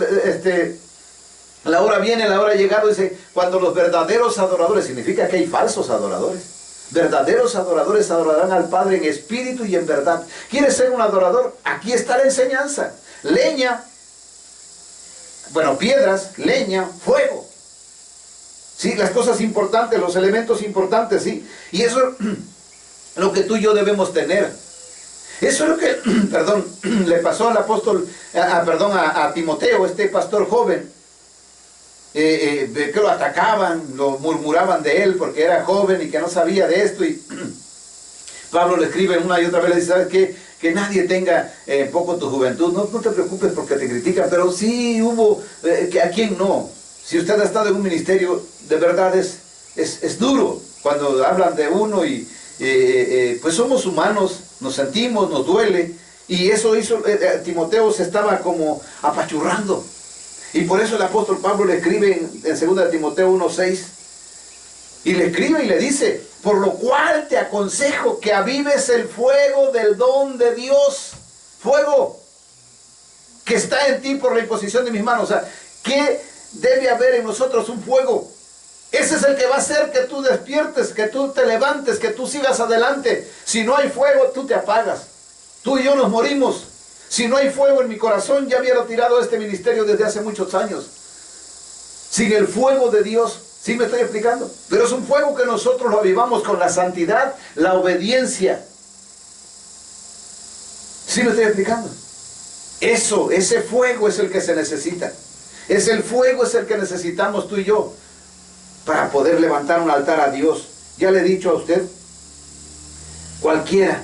la hora viene, la hora ha llegado. Dice, cuando los verdaderos adoradores, significa que hay falsos adoradores. Verdaderos adoradores adorarán al Padre en espíritu y en verdad. ¿Quieres ser un adorador? Aquí está la enseñanza. Leña, piedras, leña, fuego. Sí, las cosas importantes, los elementos importantes, sí. Y eso es lo que tú y yo debemos tener. Eso es lo que, le pasó al apóstol, a Timoteo, este pastor joven. Que lo atacaban, lo murmuraban de él porque era joven y que no sabía de esto. Y Pablo le escribe una y otra vez, le dice, ¿sabes qué? Que nadie tenga poco tu juventud. No te preocupes porque te critican, pero sí hubo, ¿a quién no? Si usted ha estado en un ministerio, de verdad es duro cuando hablan de uno y pues somos humanos, nos sentimos, nos duele. Y eso hizo, Timoteo se estaba como apachurrando. Y por eso el apóstol Pablo le escribe en 2 Timoteo 1:6. Y le escribe y le dice, por lo cual te aconsejo que avives el fuego del don de Dios. Fuego que está en ti por la imposición de mis manos. O sea, ¿qué debe haber en nosotros? Un fuego. Ese es el que va a hacer que tú despiertes, que tú te levantes, que tú sigas adelante. Si no hay fuego, tú te apagas. Tú y yo nos morimos. Si no hay fuego en mi corazón, ya hubiera tirado este ministerio desde hace muchos años. Sin el fuego de Dios, ¿sí me estoy explicando? Pero es un fuego que nosotros lo avivamos con la santidad, la obediencia. ¿Sí me estoy explicando? Ese fuego es el que se necesita. El fuego es el que necesitamos tú y yo para poder levantar un altar a Dios. Ya le he dicho a usted, cualquiera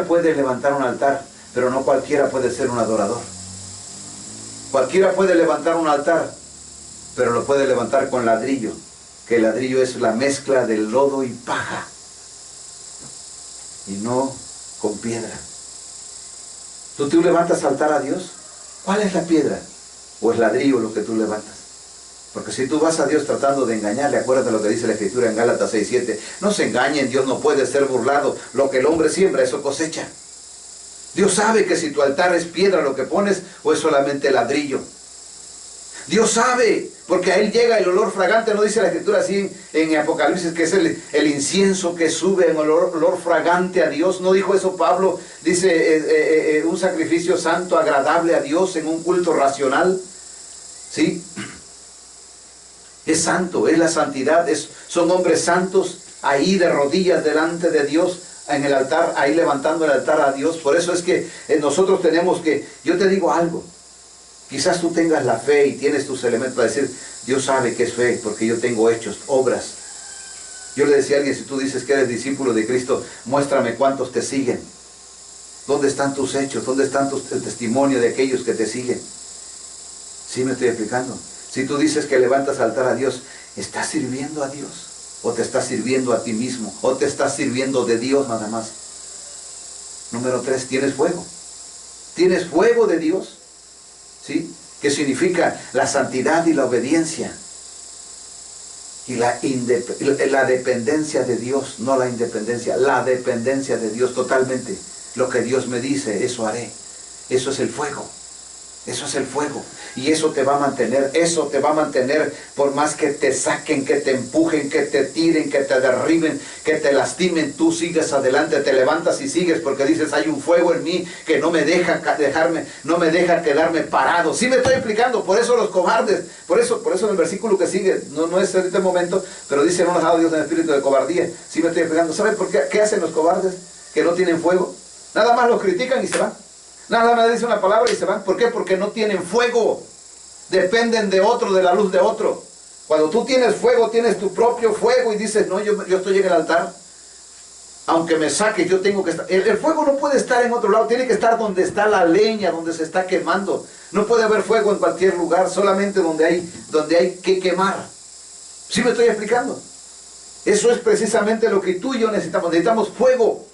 puede levantar un altar, pero no cualquiera puede ser un adorador. Cualquiera puede levantar un altar, pero lo puede levantar con ladrillo, que el ladrillo es la mezcla del lodo y paja, y no con piedra. ¿Tú levantas altar a Dios? ¿Cuál es la piedra? ¿O es ladrillo lo que tú levantas? Porque si tú vas a Dios tratando de engañarle, acuérdate lo que dice la Escritura en Gálatas 6:7. No se engañen, Dios no puede ser burlado. Lo que el hombre siembra, eso cosecha. Dios sabe que si tu altar es piedra lo que pones, o es solamente ladrillo. Dios sabe, porque a Él llega el olor fragante. ¿No dice la Escritura así en Apocalipsis, que es el incienso que sube en olor fragante a Dios? ¿No dijo eso Pablo? Dice, un sacrificio santo, agradable a Dios en un culto racional. ¿Sí? Es santo, es la santidad, son hombres santos ahí de rodillas delante de Dios en el altar, ahí levantando el altar a Dios. Por eso es que nosotros tenemos que, yo te digo algo, quizás tú tengas la fe y tienes tus elementos para decir, Dios sabe que es fe, porque yo tengo hechos, obras. Yo le decía a alguien, si tú dices que eres discípulo de Cristo, muéstrame cuántos te siguen. ¿Dónde están tus hechos? ¿Dónde están el testimonio de aquellos que te siguen? ¿Sí me estoy explicando? Si tú dices que levantas altar a Dios, ¿estás sirviendo a Dios? ¿O te estás sirviendo a ti mismo? ¿O te estás sirviendo de Dios nada más? Número 3, ¿tienes fuego? ¿Tienes fuego de Dios? ¿Sí? ¿Qué significa la santidad y la obediencia? Y la dependencia de Dios, no la independencia, la dependencia de Dios totalmente. Lo que Dios me dice, eso haré. Eso es el fuego. Eso es el fuego. Y eso te va a mantener, por más que te saquen, que te empujen, que te tiren, que te derriben, que te lastimen, tú sigues adelante, te levantas y sigues, porque dices, hay un fuego en mí que no me deja no me deja quedarme parado. Sí me estoy explicando, por eso los cobardes, por eso en el versículo que sigue, no es ahorita el momento, pero dice, no nos ha dado Dios en espíritu de cobardía. Sí me estoy explicando. ¿Saben por qué? ¿Qué hacen los cobardes que no tienen fuego? Nada más los critican y se van. Nada más dicen una palabra y se van. ¿Por qué? Porque no tienen fuego. Dependen de otro, de la luz de otro. Cuando tú tienes fuego, tienes tu propio fuego y dices, no, yo estoy en el altar. Aunque me saque, yo tengo que estar. El fuego no puede estar en otro lado, tiene que estar donde está la leña, donde se está quemando. No puede haber fuego en cualquier lugar, solamente donde hay que quemar. ¿Sí me estoy explicando? Eso es precisamente lo que tú y yo necesitamos. Necesitamos fuego.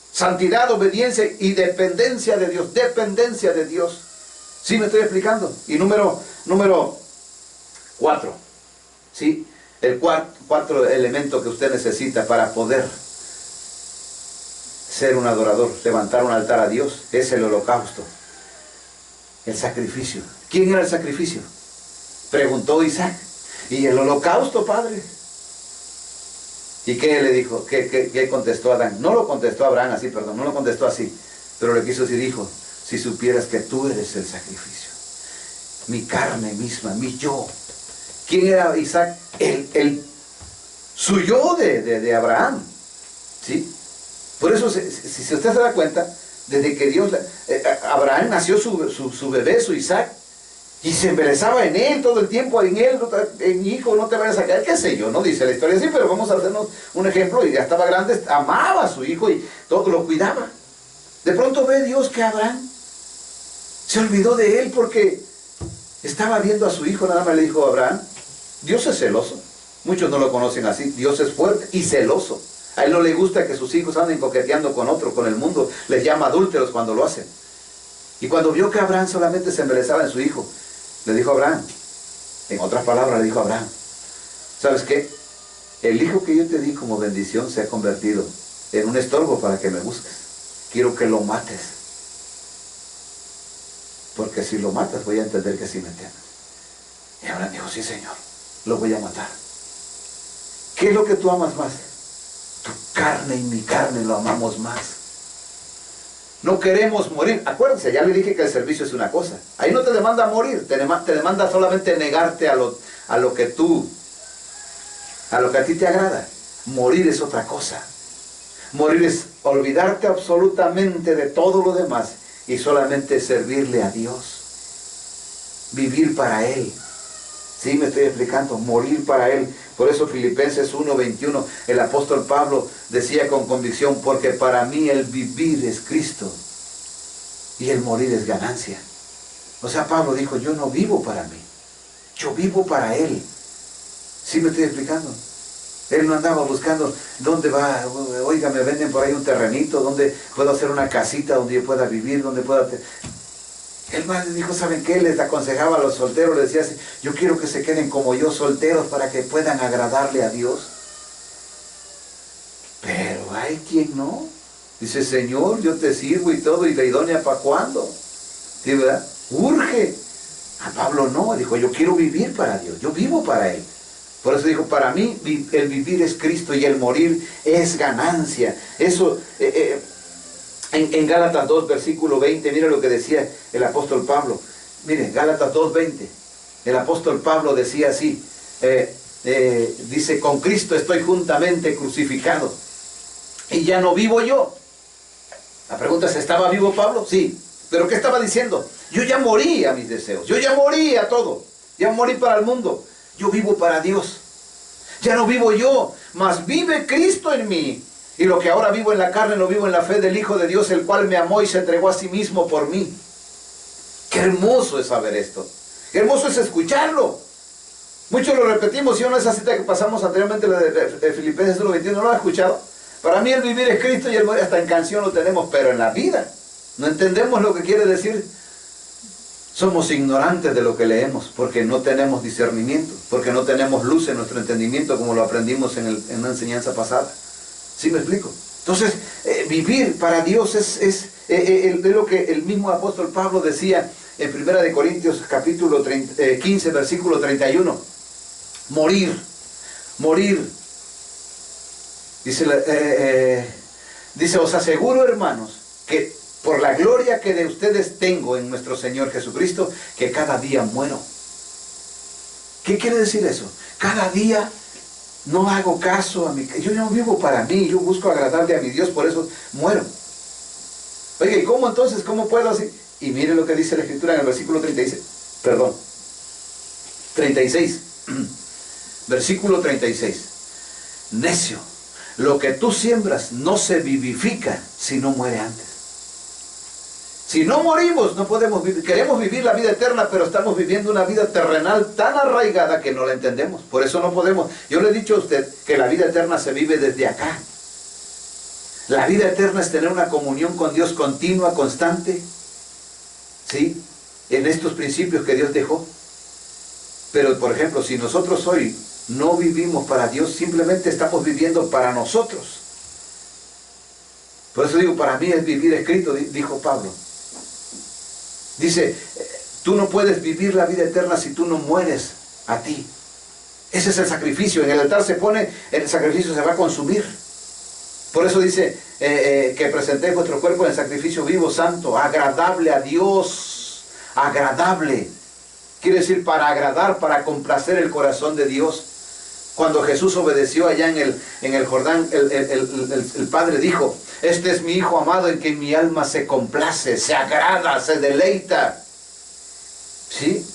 Santidad, obediencia y dependencia de Dios. Dependencia de Dios. ¿Sí me estoy explicando? Y número 4. ¿Sí? El cuarto elemento que usted necesita para poder ser un adorador, levantar un altar a Dios, es el holocausto. El sacrificio. ¿Quién era el sacrificio? Preguntó Isaac. ¿Y el holocausto, padre? ¿Y qué le dijo? ¿Qué contestó Adán? No lo contestó Abraham así, perdón, no lo contestó así. Pero le quiso decir, hijo, si supieras que tú eres el sacrificio. Mi carne misma, mi yo. ¿Quién era Isaac? Su yo de Abraham. ¿Sí? Por eso, si usted se da cuenta, desde que Abraham nació su bebé, su Isaac, y se embelezaba en él todo el tiempo, en él, hijo, no te vayas a caer, qué sé yo, no dice la historia así, pero vamos a hacernos un ejemplo, y ya estaba grande, amaba a su hijo y todo lo cuidaba. De pronto ve Dios que Abraham se olvidó de él porque estaba viendo a su hijo, nada más le dijo a Abraham, Dios es celoso, muchos no lo conocen así, Dios es fuerte y celoso. A él no le gusta que sus hijos anden coqueteando con otro, con el mundo, les llama adúlteros cuando lo hacen. Y cuando vio que Abraham solamente se embelezaba en su hijo, le dijo a Abraham, en otras palabras le dijo a Abraham, ¿sabes qué? El hijo que yo te di como bendición se ha convertido en un estorbo para que me busques. Quiero que lo mates. Porque si lo matas voy a entender que sí me temes. Y Abraham dijo, sí Señor, lo voy a matar. ¿Qué es lo que tú amas más? Tu carne y mi carne lo amamos más. No queremos morir. Acuérdense, ya le dije que el servicio es una cosa. Ahí no te demanda morir, te demanda solamente negarte a lo que a ti te agrada. Morir es otra cosa. Morir es olvidarte absolutamente de todo lo demás y solamente servirle a Dios. Vivir para Él. ¿Sí me estoy explicando? Morir para Él. Por eso Filipenses 1:21, el apóstol Pablo decía con convicción, porque para mí el vivir es Cristo y el morir es ganancia. O sea, Pablo dijo, yo no vivo para mí, yo vivo para Él. ¿Sí me estoy explicando? Él no andaba buscando dónde va, oiga, me venden por ahí un terrenito, donde puedo hacer una casita donde yo pueda vivir, donde pueda... Él más dijo, ¿saben qué? Les aconsejaba a los solteros, les decía, yo quiero que se queden como yo, solteros, para que puedan agradarle a Dios. Pero hay quien no. Dice, Señor, yo te sirvo y todo, y la idónea ¿para cuándo? ¿Sí, verdad? Urge. A Pablo no, dijo, yo quiero vivir para Dios, yo vivo para Él. Por eso dijo, para mí el vivir es Cristo y el morir es ganancia. Eso... En Gálatas 2, versículo 20, mire lo que decía el apóstol Pablo. Mire, Gálatas 2:20. El apóstol Pablo decía así, dice, con Cristo estoy juntamente crucificado. Y ya no vivo yo. La pregunta es, ¿estaba vivo Pablo? Sí. ¿Pero qué estaba diciendo? Yo ya morí a mis deseos. Yo ya morí a todo. Ya morí para el mundo. Yo vivo para Dios. Ya no vivo yo, mas vive Cristo en mí. Y lo que ahora vivo en la carne, lo vivo en la fe del Hijo de Dios, el cual me amó y se entregó a sí mismo por mí. Qué hermoso es saber esto. Qué hermoso es escucharlo. Muchos lo repetimos, ¿sí o no? Esa cita que pasamos anteriormente, la de Filipenses 1:21, ¿no lo ha escuchado? Para mí el vivir es Cristo y el morir, hasta en canción lo tenemos, pero en la vida no entendemos lo que quiere decir. Somos ignorantes de lo que leemos, porque no tenemos discernimiento, porque no tenemos luz en nuestro entendimiento, como lo aprendimos en una enseñanza pasada. ¿Sí me explico? Entonces, vivir para Dios es es lo que el mismo apóstol Pablo decía en 1 Corintios capítulo 15, versículo 31. Morir, morir. Dice, os aseguro, hermanos, que por la gloria que de ustedes tengo en nuestro Señor Jesucristo, que cada día muero. ¿Qué quiere decir eso? Cada día no hago caso a mi... Yo no vivo para mí, yo busco agradarle a mi Dios, por eso muero. Oye, ¿cómo entonces? ¿Cómo puedo así? Y mire lo que dice la Escritura en el versículo 36. 36. Versículo 36. Necio, lo que tú siembras no se vivifica si no muere antes. Si no morimos, no podemos vivir. Queremos vivir la vida eterna, pero estamos viviendo una vida terrenal tan arraigada que no la entendemos. Por eso no podemos. Yo le he dicho a usted que la vida eterna se vive desde acá. La vida eterna es tener una comunión con Dios continua, constante, ¿sí? En estos principios que Dios dejó. Pero, por ejemplo, si nosotros hoy no vivimos para Dios, simplemente estamos viviendo para nosotros. Por eso digo, para mí es vivir escrito, dijo Pablo. Dice, tú no puedes vivir la vida eterna si tú no mueres a ti. Ese es el sacrificio. En el altar se pone, el sacrificio se va a consumir. Por eso dice que presentéis vuestro cuerpo en sacrificio vivo, santo, agradable a Dios. Agradable. Quiere decir para agradar, para complacer el corazón de Dios. Cuando Jesús obedeció allá en el Jordán, el Padre dijo, este es mi Hijo amado en quien mi alma se complace, se agrada, se deleita. ¿Sí?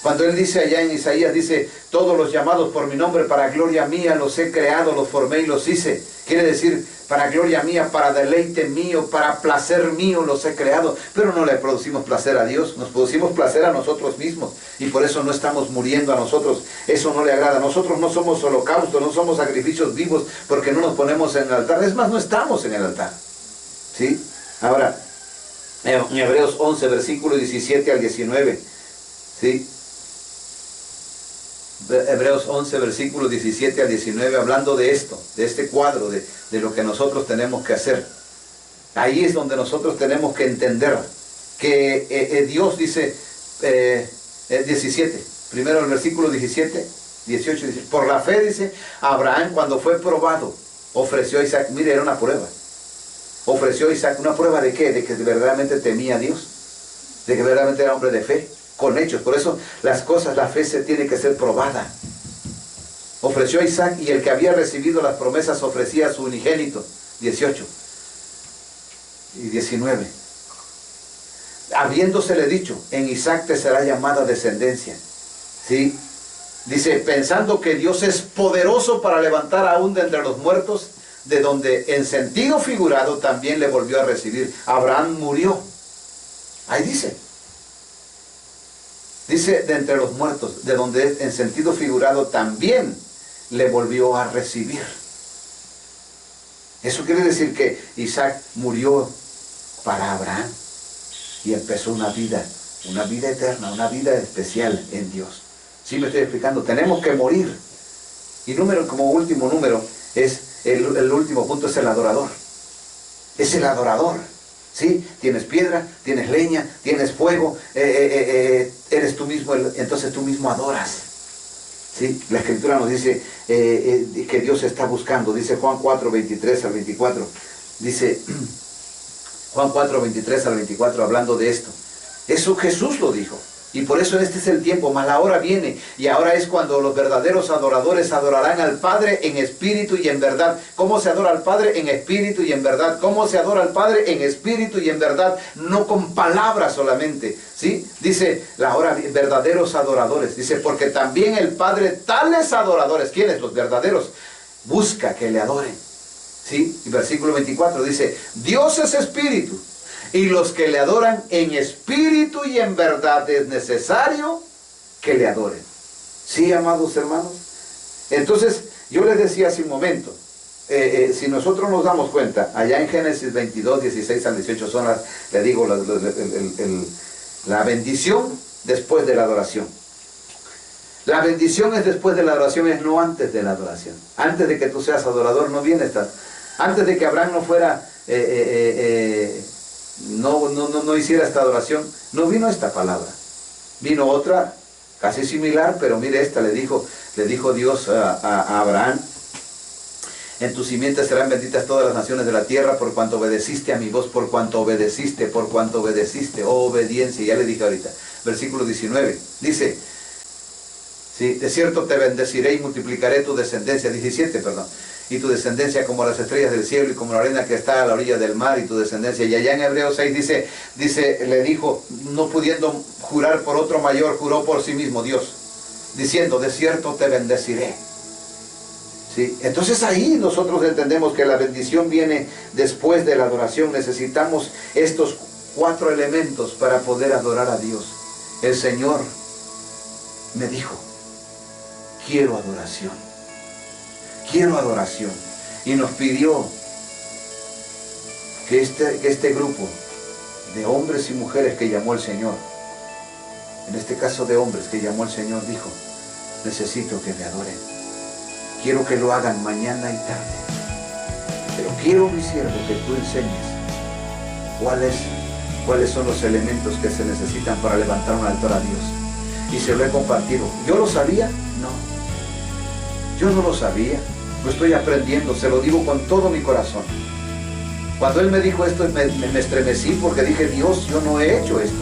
Cuando Él dice allá en Isaías, dice, todos los llamados por mi nombre para gloria mía los he creado, los formé y los hice. Quiere decir, para gloria mía, para deleite mío, para placer mío los he creado. Pero no le producimos placer a Dios, nos producimos placer a nosotros mismos. Y por eso no estamos muriendo a nosotros. Eso no le agrada. Nosotros no somos holocaustos, no somos sacrificios vivos, porque no nos ponemos en el altar. Es más, no estamos en el altar. ¿Sí? Ahora, en Hebreos 11, versículo 17 al 19. ¿Sí? Hebreos 11, versículo 17 al 19, hablando de esto, de este cuadro, de lo que nosotros tenemos que hacer. Ahí es donde nosotros tenemos que entender que Dios dice, 17, primero el versículo 17, 18, dice, por la fe, dice, Abraham cuando fue probado, ofreció a Isaac. Mire, era una prueba. Ofreció a Isaac, ¿una prueba de qué? De que verdaderamente temía a Dios, de que verdaderamente era hombre de fe. Con hechos. Por eso las cosas, la fe se tiene que ser probada. Ofreció a Isaac y el que había recibido las promesas ofrecía a su unigénito. 18 y 19. Habiéndosele dicho, en Isaac te será llamada descendencia. ¿Sí? Dice, pensando que Dios es poderoso para levantar aún de entre los muertos, de donde en sentido figurado también le volvió a recibir. Abraham murió. Ahí dice. Dice, de entre los muertos, de donde en sentido figurado también le volvió a recibir. Eso quiere decir que Isaac murió para Abraham y empezó una vida eterna, una vida especial en Dios. ¿Sí me estoy explicando? Tenemos que morir. Y como último número, es el último punto es el adorador. Es el adorador. ¿Sí? Tienes piedra, tienes leña, tienes fuego, eres tú mismo, entonces tú mismo adoras. ¿Sí? La Escritura nos dice que Dios está buscando, dice Juan 4, 23 al 24, dice Juan 4, 23 al 24, hablando de esto. Eso Jesús lo dijo. Y por eso este es el tiempo, mas la hora viene, y ahora es cuando los verdaderos adoradores adorarán al Padre en espíritu y en verdad. ¿Cómo se adora al Padre? En espíritu y en verdad. ¿Cómo se adora al Padre? En espíritu y en verdad, no con palabras solamente. ¿Sí? Dice la hora, verdaderos adoradores. Dice, porque también el Padre, tales adoradores, ¿quiénes? Los verdaderos, busca que le adoren. ¿Sí? Y versículo 24 dice, Dios es espíritu. Y los que le adoran en espíritu y en verdad es necesario que le adoren. ¿Sí, amados hermanos? Entonces, yo les decía hace un momento, si nosotros nos damos cuenta, allá en Génesis 22, 16 al 18 son las, le digo, la bendición después de la adoración. La bendición es después de la adoración, es no antes de la adoración. Antes de que tú seas adorador no viene esta. Antes de que Abraham no fuera no hiciera esta adoración, no vino esta palabra. Vino otra casi similar, pero mire esta, le dijo Dios a Abraham: en tu simiente serán benditas todas las naciones de la tierra, por cuanto obedeciste a mi voz, por cuanto obedeciste, oh obediencia. Ya le dije ahorita, versículo 19, dice, sí, de cierto te bendeciré y multiplicaré tu descendencia, 17, perdón, y tu descendencia como las estrellas del cielo y como la arena que está a la orilla del mar, y tu descendencia. Y allá en Hebreos 6 dice, le dijo, no pudiendo jurar por otro mayor, juró por sí mismo Dios, diciendo, de cierto te bendeciré. ¿Sí? Entonces ahí nosotros entendemos que la bendición viene después de la adoración. Necesitamos estos 4 elementos para poder adorar a Dios. El Señor me dijo, quiero adoración, y nos pidió que este grupo de hombres y mujeres que llamó el Señor, en este caso de hombres que llamó el Señor, dijo, necesito que me adoren, quiero que lo hagan mañana y tarde, pero quiero, mi siervo, que tú enseñes cuáles son los elementos que se necesitan para levantar un altar a Dios. Y se lo he compartido. ¿Yo lo sabía? No. Yo no lo sabía. Lo estoy aprendiendo, se lo digo con todo mi corazón. Cuando Él me dijo esto, me estremecí porque dije, Dios, yo no he hecho esto.